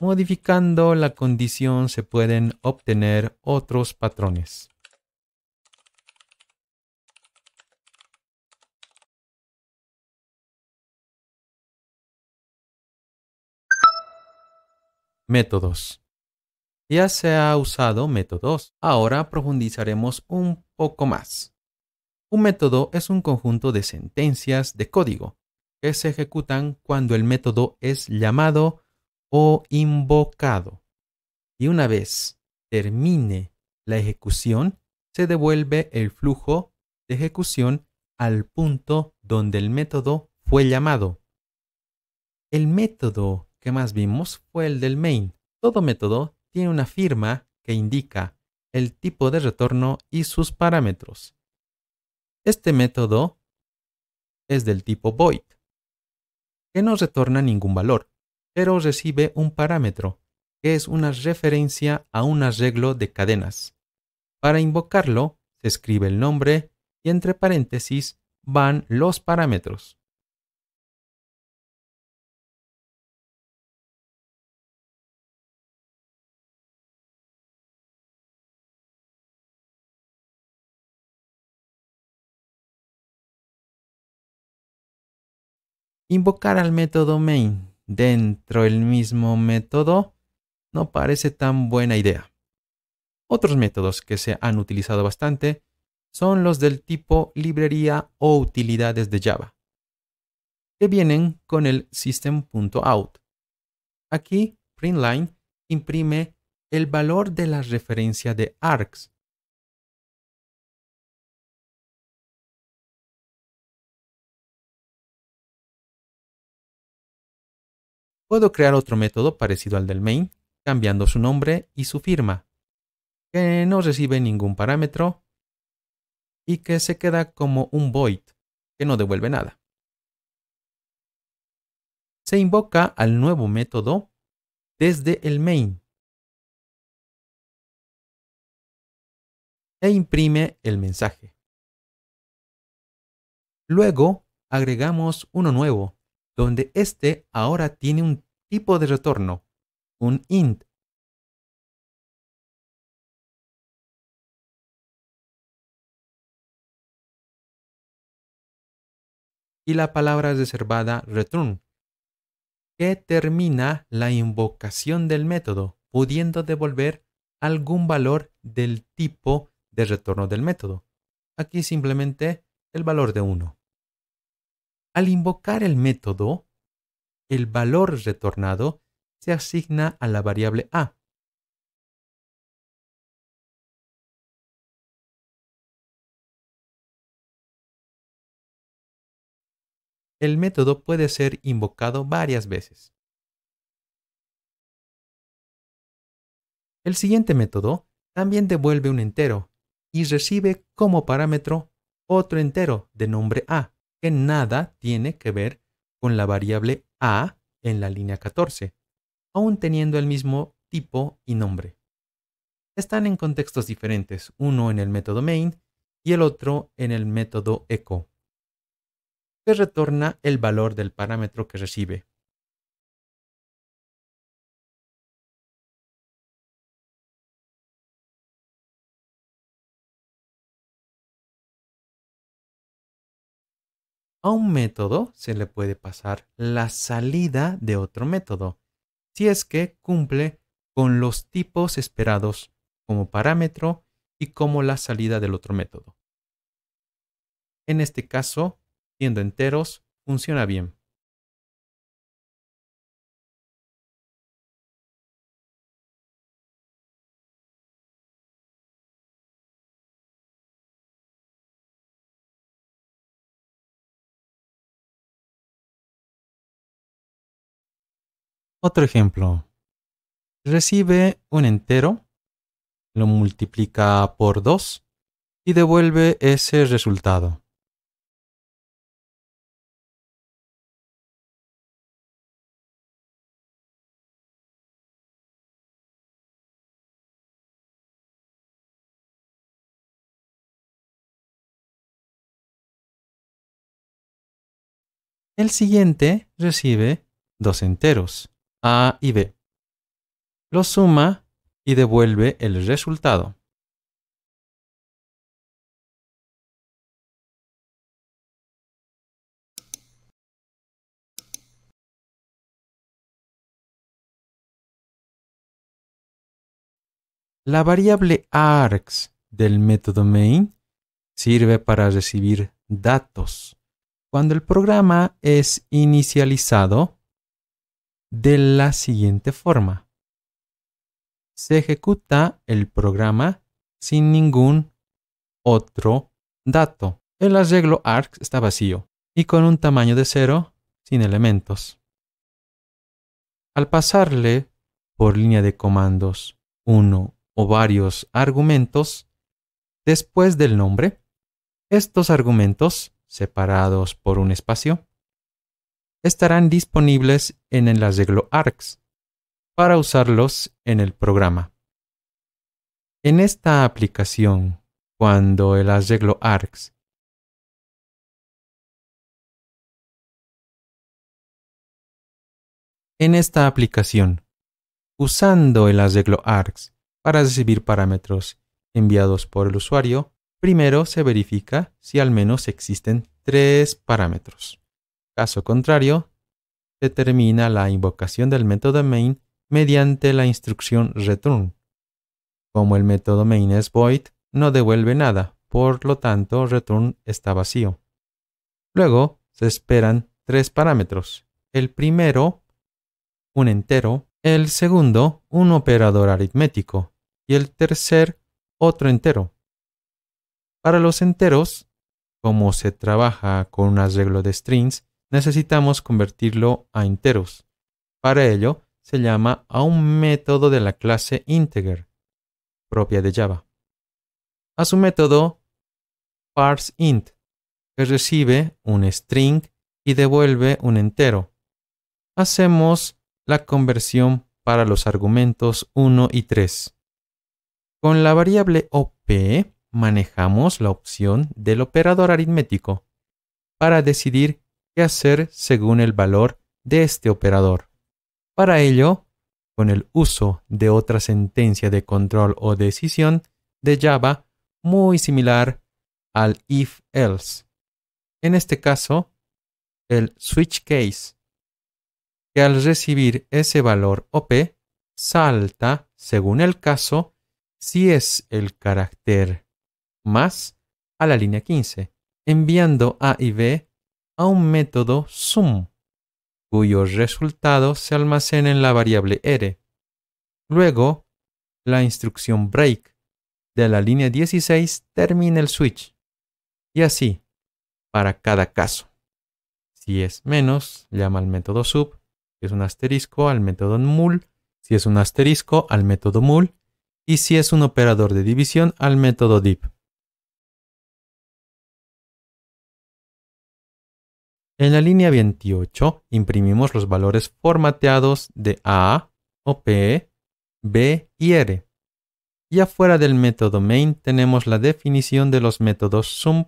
Modificando la condición se pueden obtener otros patrones. Métodos. Ya se ha usado métodos. Ahora profundizaremos un poco más. Un método es un conjunto de sentencias de código que se ejecutan cuando el método es llamado o invocado. Y una vez termine la ejecución, se devuelve el flujo de ejecución al punto donde el método fue llamado. El método que más vimos fue el del main. Todo método tiene una firma que indica el tipo de retorno y sus parámetros. Este método es del tipo void, que no retorna ningún valor, pero recibe un parámetro, que es una referencia a un arreglo de cadenas. Para invocarlo, se escribe el nombre y entre paréntesis van los parámetros. Invocar al método main dentro del mismo método no parece tan buena idea. Otros métodos que se han utilizado bastante son los del tipo librería o utilidades de Java, que vienen con el system.out. Aquí, println imprime el valor de la referencia de args. Puedo crear otro método parecido al del main, cambiando su nombre y su firma, que no recibe ningún parámetro y que se queda como un void, que no devuelve nada. Se invoca al nuevo método desde el main e imprime el mensaje. Luego agregamos uno nuevo, donde este ahora tiene un tipo de retorno, un int. Y la palabra reservada return, que termina la invocación del método, pudiendo devolver algún valor del tipo de retorno del método. Aquí simplemente el valor de 1. Al invocar el método, el valor retornado se asigna a la variable a. El método puede ser invocado varias veces. El siguiente método también devuelve un entero y recibe como parámetro otro entero de nombre a, que nada tiene que ver con la variable a en la línea 14, aún teniendo el mismo tipo y nombre. Están en contextos diferentes, uno en el método main y el otro en el método echo, que retorna el valor del parámetro que recibe. A un método se le puede pasar la salida de otro método, si es que cumple con los tipos esperados como parámetro y como la salida del otro método. En este caso, siendo enteros, funciona bien. Otro ejemplo. Recibe un entero, lo multiplica por 2 y devuelve ese resultado. El siguiente recibe dos enteros, A y B. Los suma y devuelve el resultado. La variable args del método main sirve para recibir datos cuando el programa es inicializado de la siguiente forma. Se ejecuta el programa sin ningún otro dato. El arreglo args está vacío y con un tamaño de 0 sin elementos. Al pasarle por línea de comandos uno o varios argumentos después del nombre, estos argumentos, separados por un espacio, estarán disponibles en el arreglo args para usarlos en el programa. En esta aplicación, cuando el arreglo args usando el arreglo args para recibir parámetros enviados por el usuario, primero se verifica si al menos existen 3 parámetros. Caso contrario, se termina la invocación del método main mediante la instrucción return. Como el método main es void, no devuelve nada, por lo tanto return está vacío. Luego se esperan 3 parámetros. El primero, un entero, el segundo, un operador aritmético, y el tercer, otro entero. Para los enteros, como se trabaja con un arreglo de strings, necesitamos convertirlo a enteros. Para ello, se llama a un método de la clase integer, propia de Java. A su método parseInt, que recibe un string y devuelve un entero. Hacemos la conversión para los argumentos 1 y 3. Con la variable OP manejamos la opción del operador aritmético para decidir qué hacer según el valor de este operador. Para ello, con el uso de otra sentencia de control o decisión de Java muy similar al if-else. En este caso, el switch case, que al recibir ese valor OP, salta, según el caso, si es el carácter más a la línea 15, enviando A y B a un método sum, cuyo resultado se almacena en la variable R. Luego, la instrucción break de la línea 16 termina el switch. Y así, para cada caso. Si es menos, llama al método sub. Si es un asterisco, al método mul. Si es un asterisco, al método mul. Y si es un operador de división, al método div. En la línea 28 imprimimos los valores formateados de A, OP, B y R. Y afuera del método main tenemos la definición de los métodos sum,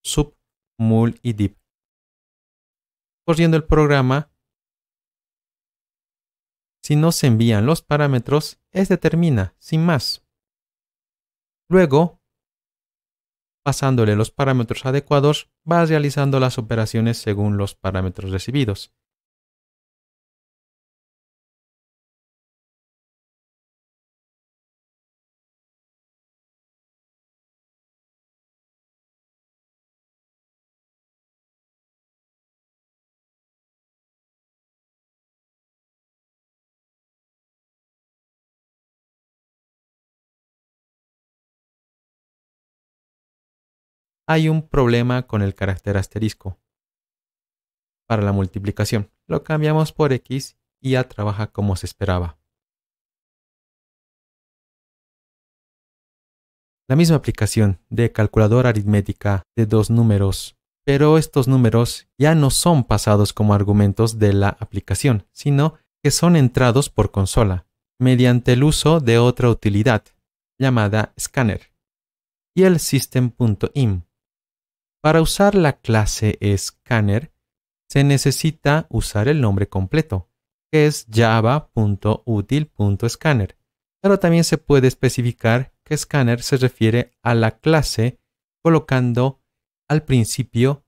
sub, mul y div. Corriendo el programa, si no se envían los parámetros, este termina, sin más. Luego, pasándole los parámetros adecuados, va realizando las operaciones según los parámetros recibidos. Hay un problema con el carácter asterisco para la multiplicación. Lo cambiamos por X y ya trabaja como se esperaba. La misma aplicación de calculadora aritmética de dos números, pero estos números ya no son pasados como argumentos de la aplicación, sino que son entrados por consola, mediante el uso de otra utilidad, llamada scanner, y el system.im. Para usar la clase scanner, se necesita usar el nombre completo, que es java.util.scanner, pero también se puede especificar que scanner se refiere a la clase colocando al principio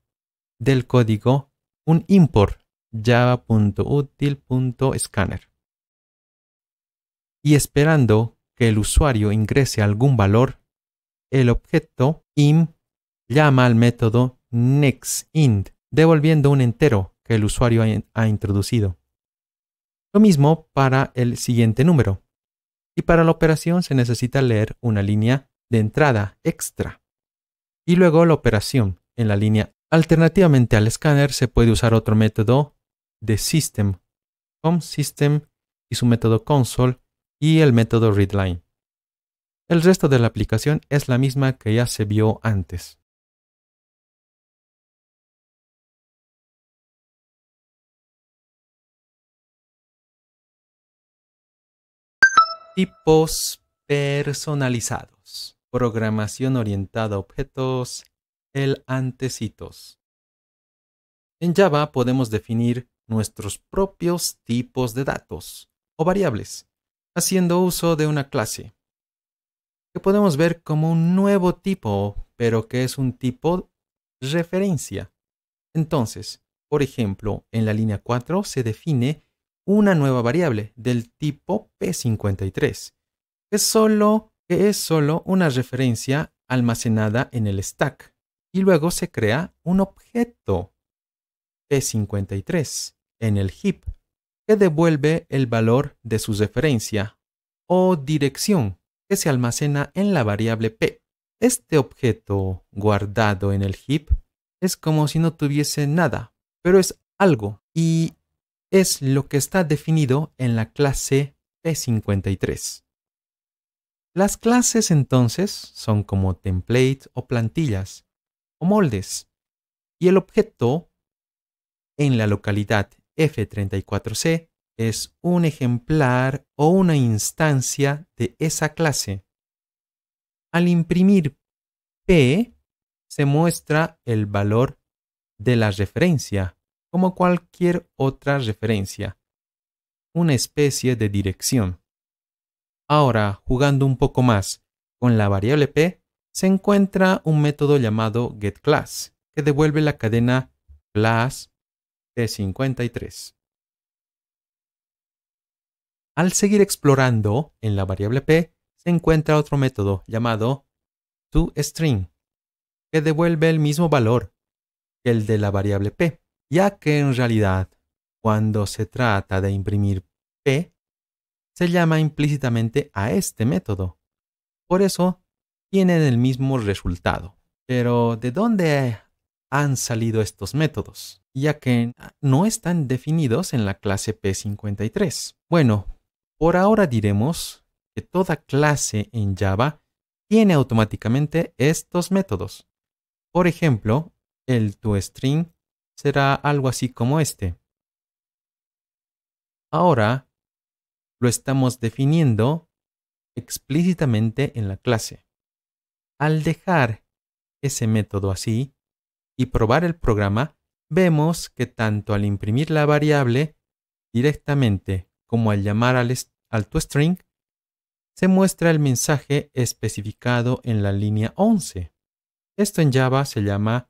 del código un import java.util.scanner y esperando que el usuario ingrese algún valor, el objeto im llama al método nextInt, devolviendo un entero que el usuario ha introducido. Lo mismo para el siguiente número. Y para la operación se necesita leer una línea de entrada extra. Y luego la operación en la línea. Alternativamente al scanner se puede usar otro método de system, com system y su método console y el método readline. El resto de la aplicación es la misma que ya se vio antes. Tipos personalizados. Programación orientada a objetos. El antecitos. En Java podemos definir nuestros propios tipos de datos o variables, haciendo uso de una clase, que podemos ver como un nuevo tipo, pero que es un tipo referencia. Entonces, por ejemplo, en la línea 4 se define una nueva variable del tipo P53, que es solo una referencia almacenada en el stack, y luego se crea un objeto P53 en el heap, que devuelve el valor de su referencia o dirección que se almacena en la variable P. Este objeto guardado en el heap es como si no tuviese nada, pero es algo y es lo que está definido en la clase P53. Las clases entonces son como template o plantillas o moldes y el objeto en la localidad F34C es un ejemplar o una instancia de esa clase. Al imprimir P, se muestra el valor de la referencia, como cualquier otra referencia, una especie de dirección. Ahora, jugando un poco más con la variable P, se encuentra un método llamado getClass, que devuelve la cadena class P53. Al seguir explorando en la variable P, se encuentra otro método llamado toString, que devuelve el mismo valor que el de la variable P, ya que en realidad, cuando se trata de imprimir P, se llama implícitamente a este método. Por eso, tienen el mismo resultado. Pero, ¿de dónde han salido estos métodos? Ya que no están definidos en la clase P53. Bueno, por ahora diremos que toda clase en Java tiene automáticamente estos métodos. Por ejemplo, el toString será algo así como este. Ahora lo estamos definiendo explícitamente en la clase. Al dejar ese método así y probar el programa, vemos que tanto al imprimir la variable directamente como al llamar al toString, se muestra el mensaje especificado en la línea 11. Esto en Java se llama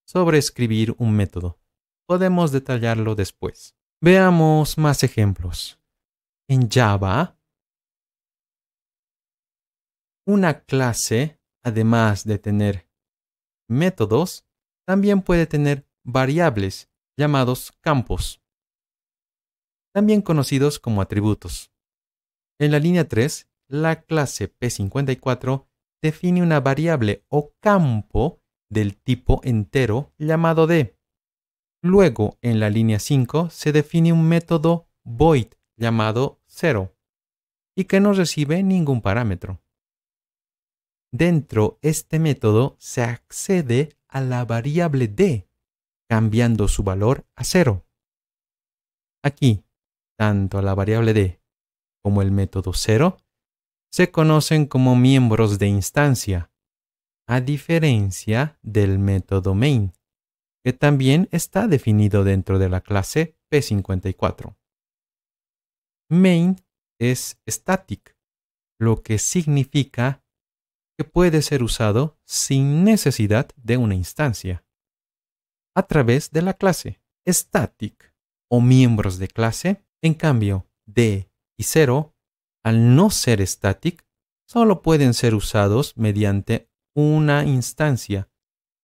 sobreescribir un método. Podemos detallarlo después. Veamos más ejemplos. En Java, una clase, además de tener métodos, también puede tener variables llamados campos, también conocidos como atributos. En la línea 3, la clase P54 define una variable o campo del tipo entero llamado D. Luego, en la línea 5, se define un método void llamado 0 y que no recibe ningún parámetro. Dentro de este método se accede a la variable d, cambiando su valor a 0. Aquí, tanto la variable d como el método 0 se conocen como miembros de instancia, a diferencia del método main, que también está definido dentro de la clase P54. Main es static, lo que significa que puede ser usado sin necesidad de una instancia, a través de la clase static o miembros de clase. En cambio, d y 0, al no ser static, solo pueden ser usados mediante una instancia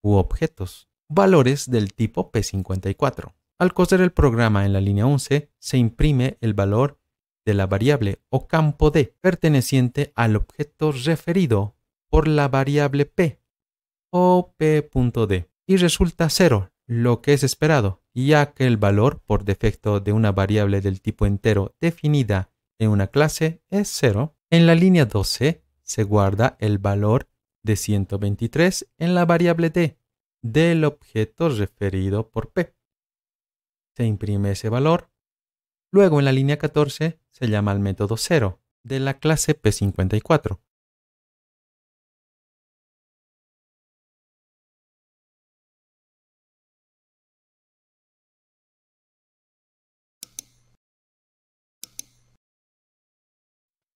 u objetos, valores del tipo P54. Al coser el programa en la línea 11, se imprime el valor de la variable o campo d perteneciente al objeto referido por la variable p o p.d y resulta 0, lo que es esperado, ya que el valor por defecto de una variable del tipo entero definida en una clase es 0. En la línea 12 se guarda el valor de 123 en la variable d del objeto referido por p. Se imprime ese valor. Luego en la línea 14 se llama al método 0 de la clase P54.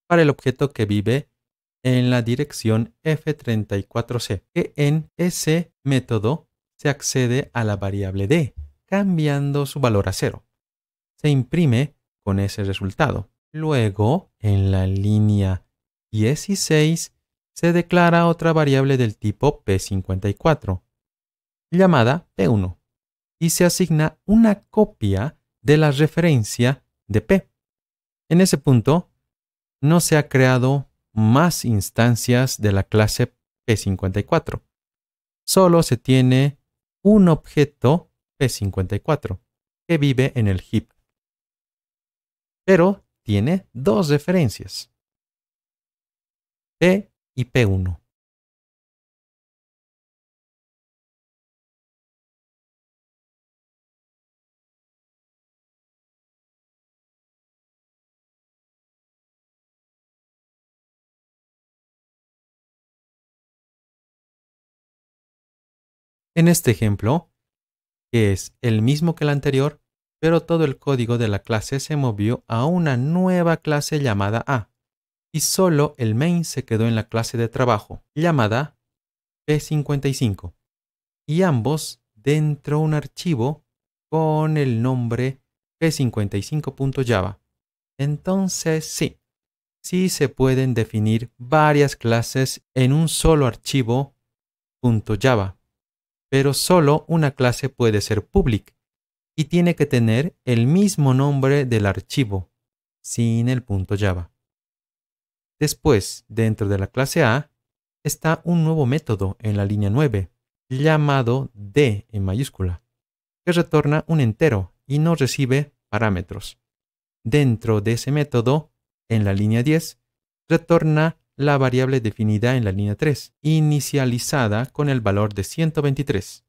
Para el objeto que vive en la dirección F34C, que en ese método se accede a la variable d, cambiando su valor a 0. Se imprime con ese resultado. Luego, en la línea 16, se declara otra variable del tipo P54, llamada P1, y se asigna una copia de la referencia de P. En ese punto, no se ha creado más instancias de la clase P54. Solo se tiene un objeto P54 que vive en el heap. Pero tiene dos referencias, P y P1. En este ejemplo, que es el mismo que el anterior, pero todo el código de la clase se movió a una nueva clase llamada A, y solo el main se quedó en la clase de trabajo, llamada P55, y ambos dentro de un archivo con el nombre p55.java. Entonces sí se pueden definir varias clases en un solo archivo .java. Pero solo una clase puede ser public y tiene que tener el mismo nombre del archivo, sin el .java. Después, dentro de la clase A, está un nuevo método en la línea 9, llamado d en mayúscula, que retorna un entero y no recibe parámetros. Dentro de ese método, en la línea 10, retorna la variable definida en la línea 3, inicializada con el valor de 123.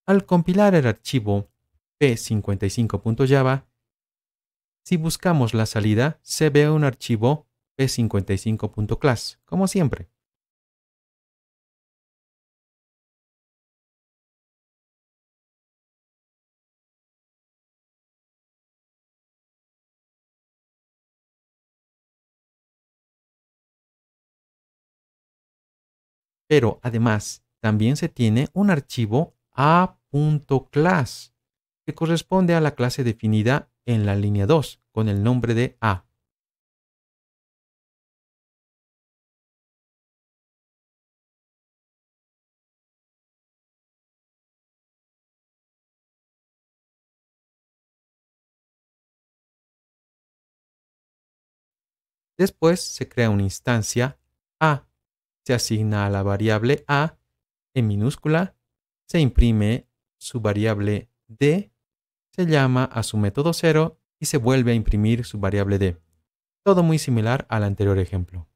Al compilar el archivo p55.java, si buscamos la salida, se ve un archivo p55.class, como siempre. Pero además, también se tiene un archivo a.class, que corresponde a la clase definida en la línea 2 con el nombre de A. Después se crea una instancia A, se asigna a la variable A en minúscula, se imprime su variable D, se llama a su método 0 y se vuelve a imprimir su variable d. Todo muy similar al anterior ejemplo.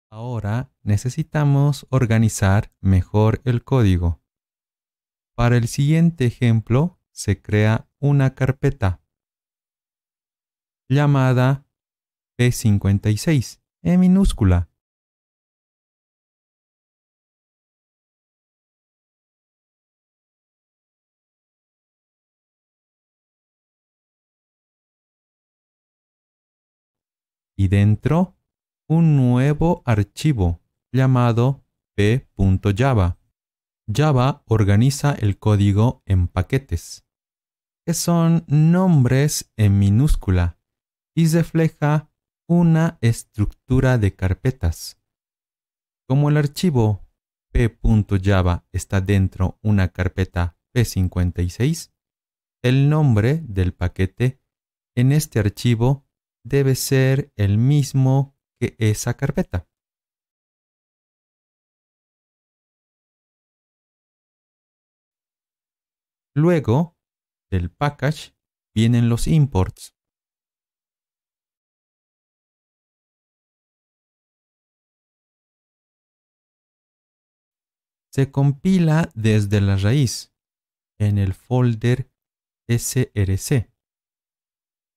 Ahora necesitamos organizar mejor el código. Para el siguiente ejemplo se crea una carpeta llamada P56 en minúscula. Y dentro un nuevo archivo llamado p.java. Java organiza el código en paquetes, que son nombres en minúscula, y refleja una estructura de carpetas. Como el archivo p.java está dentro de una carpeta p56, el nombre del paquete en este archivo debe ser el mismo que esa carpeta. Luego del package vienen los imports. Se compila desde la raíz en el folder src.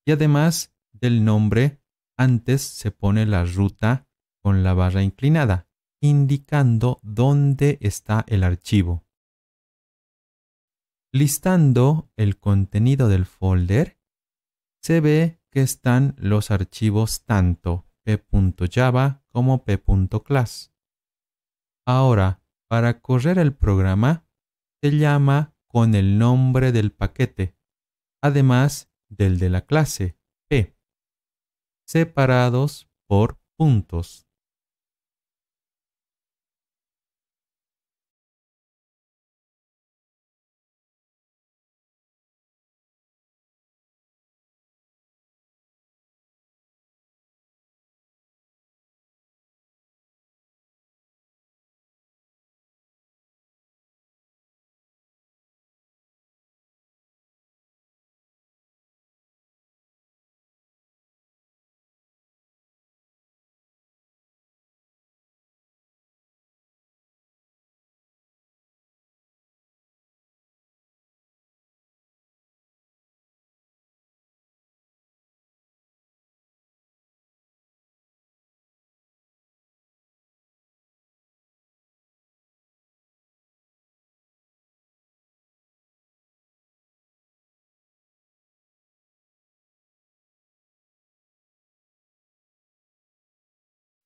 Y además del nombre, antes se pone la ruta con la barra inclinada, indicando dónde está el archivo. Listando el contenido del folder, se ve que están los archivos tanto p.java como p.class. Ahora, para correr el programa, se llama con el nombre del paquete, además del de la clase p, separados por puntos.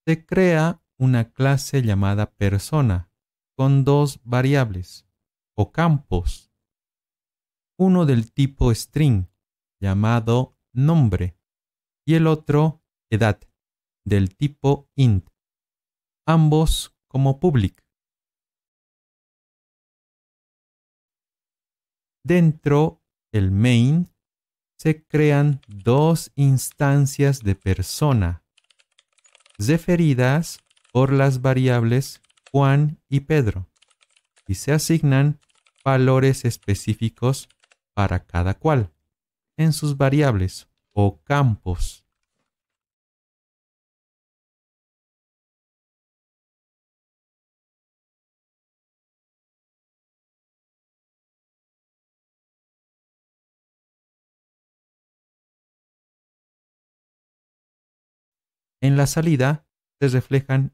Se crea una clase llamada persona con dos variables o campos, uno del tipo string llamado nombre y el otro edad del tipo int, ambos como public. Dentro del main se crean dos instancias de persona referidas por las variables Juan y Pedro, y se asignan valores específicos para cada cual en sus variables o campos. En la salida se reflejan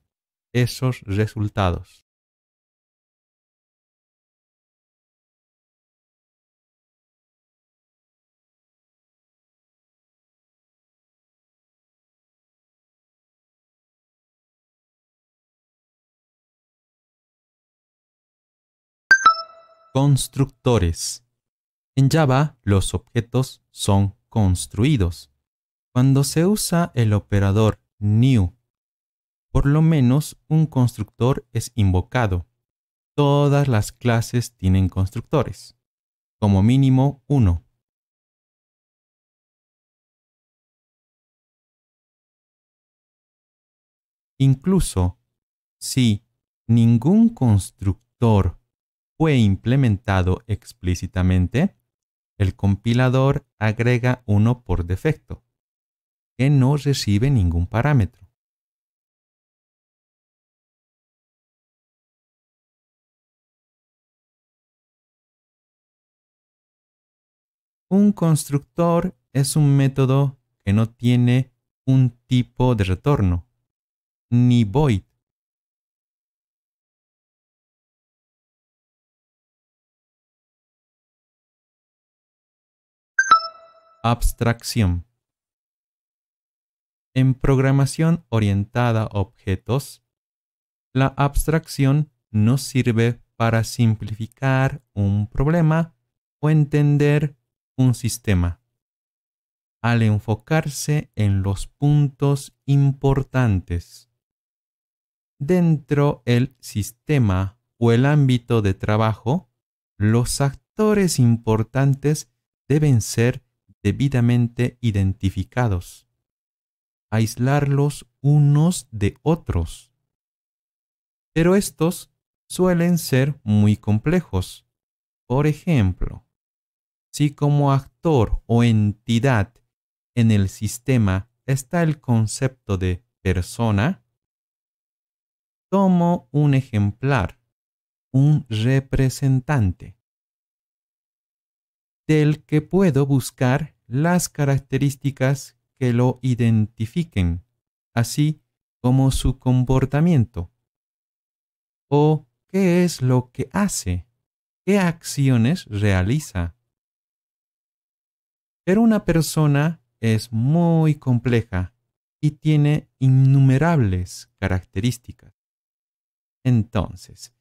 esos resultados. Constructores. En Java, los objetos son construidos. Cuando se usa el operador new, por lo menos un constructor es invocado. Todas las clases tienen constructores, como mínimo uno. Incluso si ningún constructor fue implementado explícitamente, el compilador agrega uno por defecto, que no recibe ningún parámetro. Un constructor es un método que no tiene un tipo de retorno, ni void. Abstracción. En programación orientada a objetos, la abstracción nos sirve para simplificar un problema o entender un sistema, al enfocarse en los puntos importantes. Dentro del sistema o el ámbito de trabajo, los actores importantes deben ser debidamente identificados, aislarlos unos de otros. Pero estos suelen ser muy complejos. Por ejemplo, si como actor o entidad en el sistema está el concepto de persona, tomo un ejemplar, un representante, del que puedo buscar las características que lo identifiquen, así como su comportamiento, o qué es lo que hace, qué acciones realiza. Pero una persona es muy compleja y tiene innumerables características. Entonces,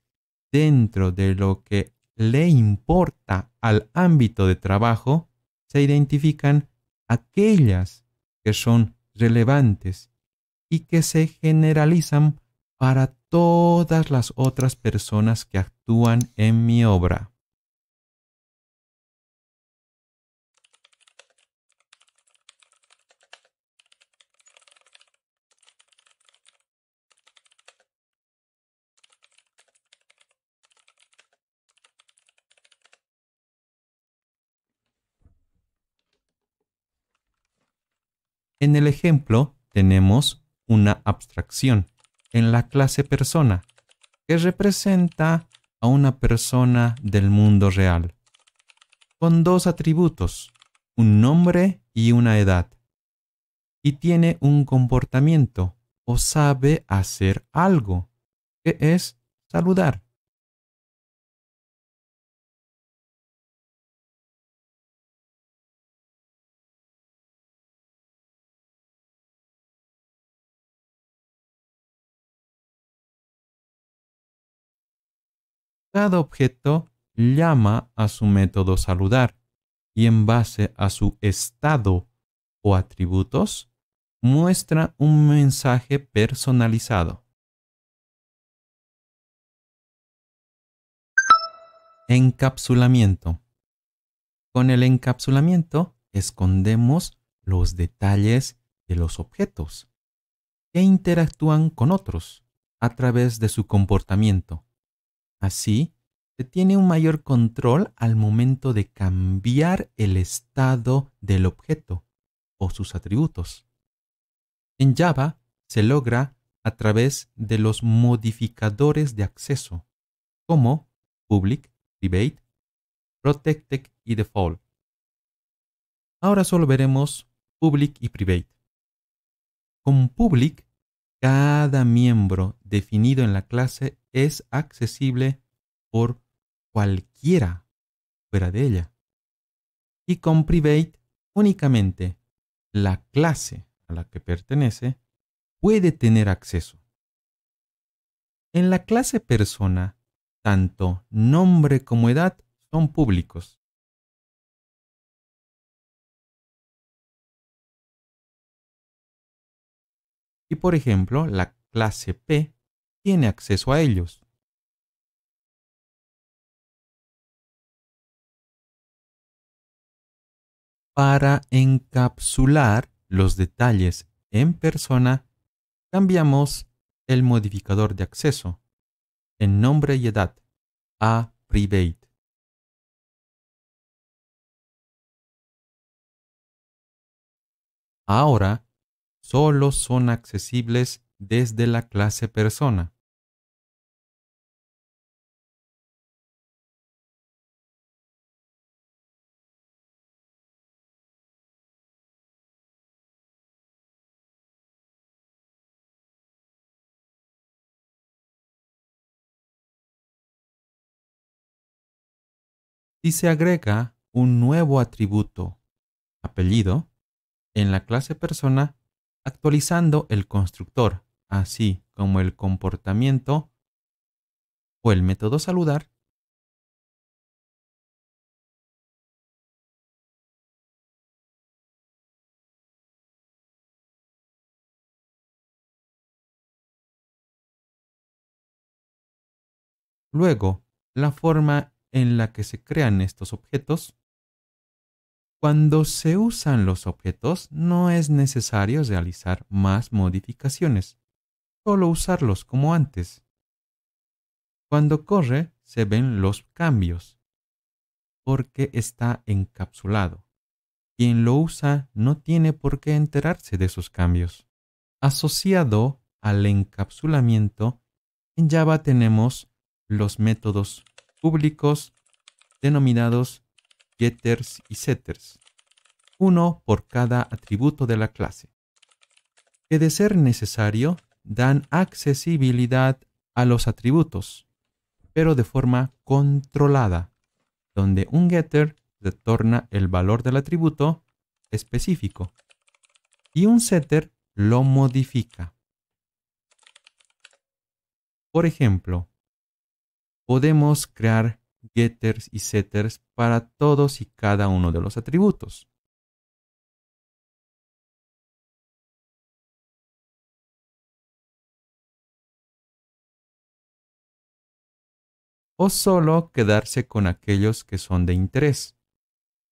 dentro de lo que le importa al ámbito de trabajo, se identifican aquellas que son relevantes y que se generalizan para todas las otras personas que actúan en mi obra. En el ejemplo tenemos una abstracción en la clase persona que representa a una persona del mundo real, con dos atributos, un nombre y una edad, y tiene un comportamiento o sabe hacer algo, que es saludar. Cada objeto llama a su método saludar y en base a su estado o atributos muestra un mensaje personalizado. Encapsulamiento. Con el encapsulamiento escondemos los detalles de los objetos que interactúan con otros a través de su comportamiento. Así, se tiene un mayor control al momento de cambiar el estado del objeto o sus atributos. En Java se logra a través de los modificadores de acceso, como public, private, protected y default. Ahora solo veremos public y private. Con public, cada miembro definido en la clase es accesible por cualquiera fuera de ella. Y con private, únicamente la clase a la que pertenece puede tener acceso. En la clase persona, tanto nombre como edad son públicos. Y por ejemplo, la clase P tiene acceso a ellos. Para encapsular los detalles en persona, cambiamos el modificador de acceso en nombre y edad a private. ahora solo son accesibles desde la clase persona. Si se agrega un nuevo atributo, apellido, en la clase persona, actualizando el constructor, así como el comportamiento o el método saludar, luego la forma en la que se crean estos objetos. Cuando se usan los objetos, no es necesario realizar más modificaciones, solo usarlos como antes. Cuando corre, se ven los cambios, porque está encapsulado. Quien lo usa no tiene por qué enterarse de esos cambios. Asociado al encapsulamiento, en Java tenemos los métodos públicos denominados getters y setters, uno por cada atributo de la clase, que de ser necesario dan accesibilidad a los atributos, pero de forma controlada, donde un getter retorna el valor del atributo específico y un setter lo modifica. Por ejemplo, podemos crear getters y setters para todos y cada uno de los atributos. O solo quedarse con aquellos que son de interés.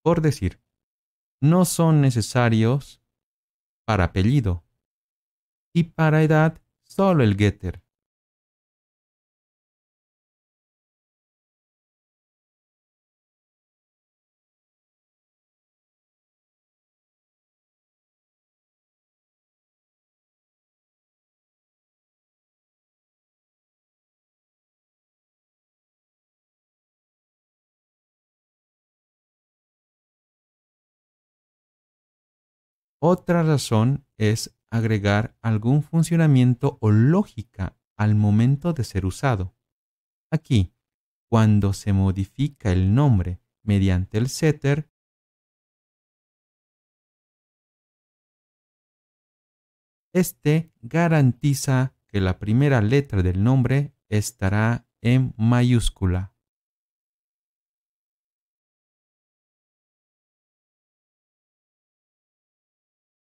Por decir, no son necesarios para apellido y para edad solo el getter. Otra razón es agregar algún funcionamiento o lógica al momento de ser usado. Aquí, cuando se modifica el nombre mediante el setter, este garantiza que la primera letra del nombre estará en mayúscula.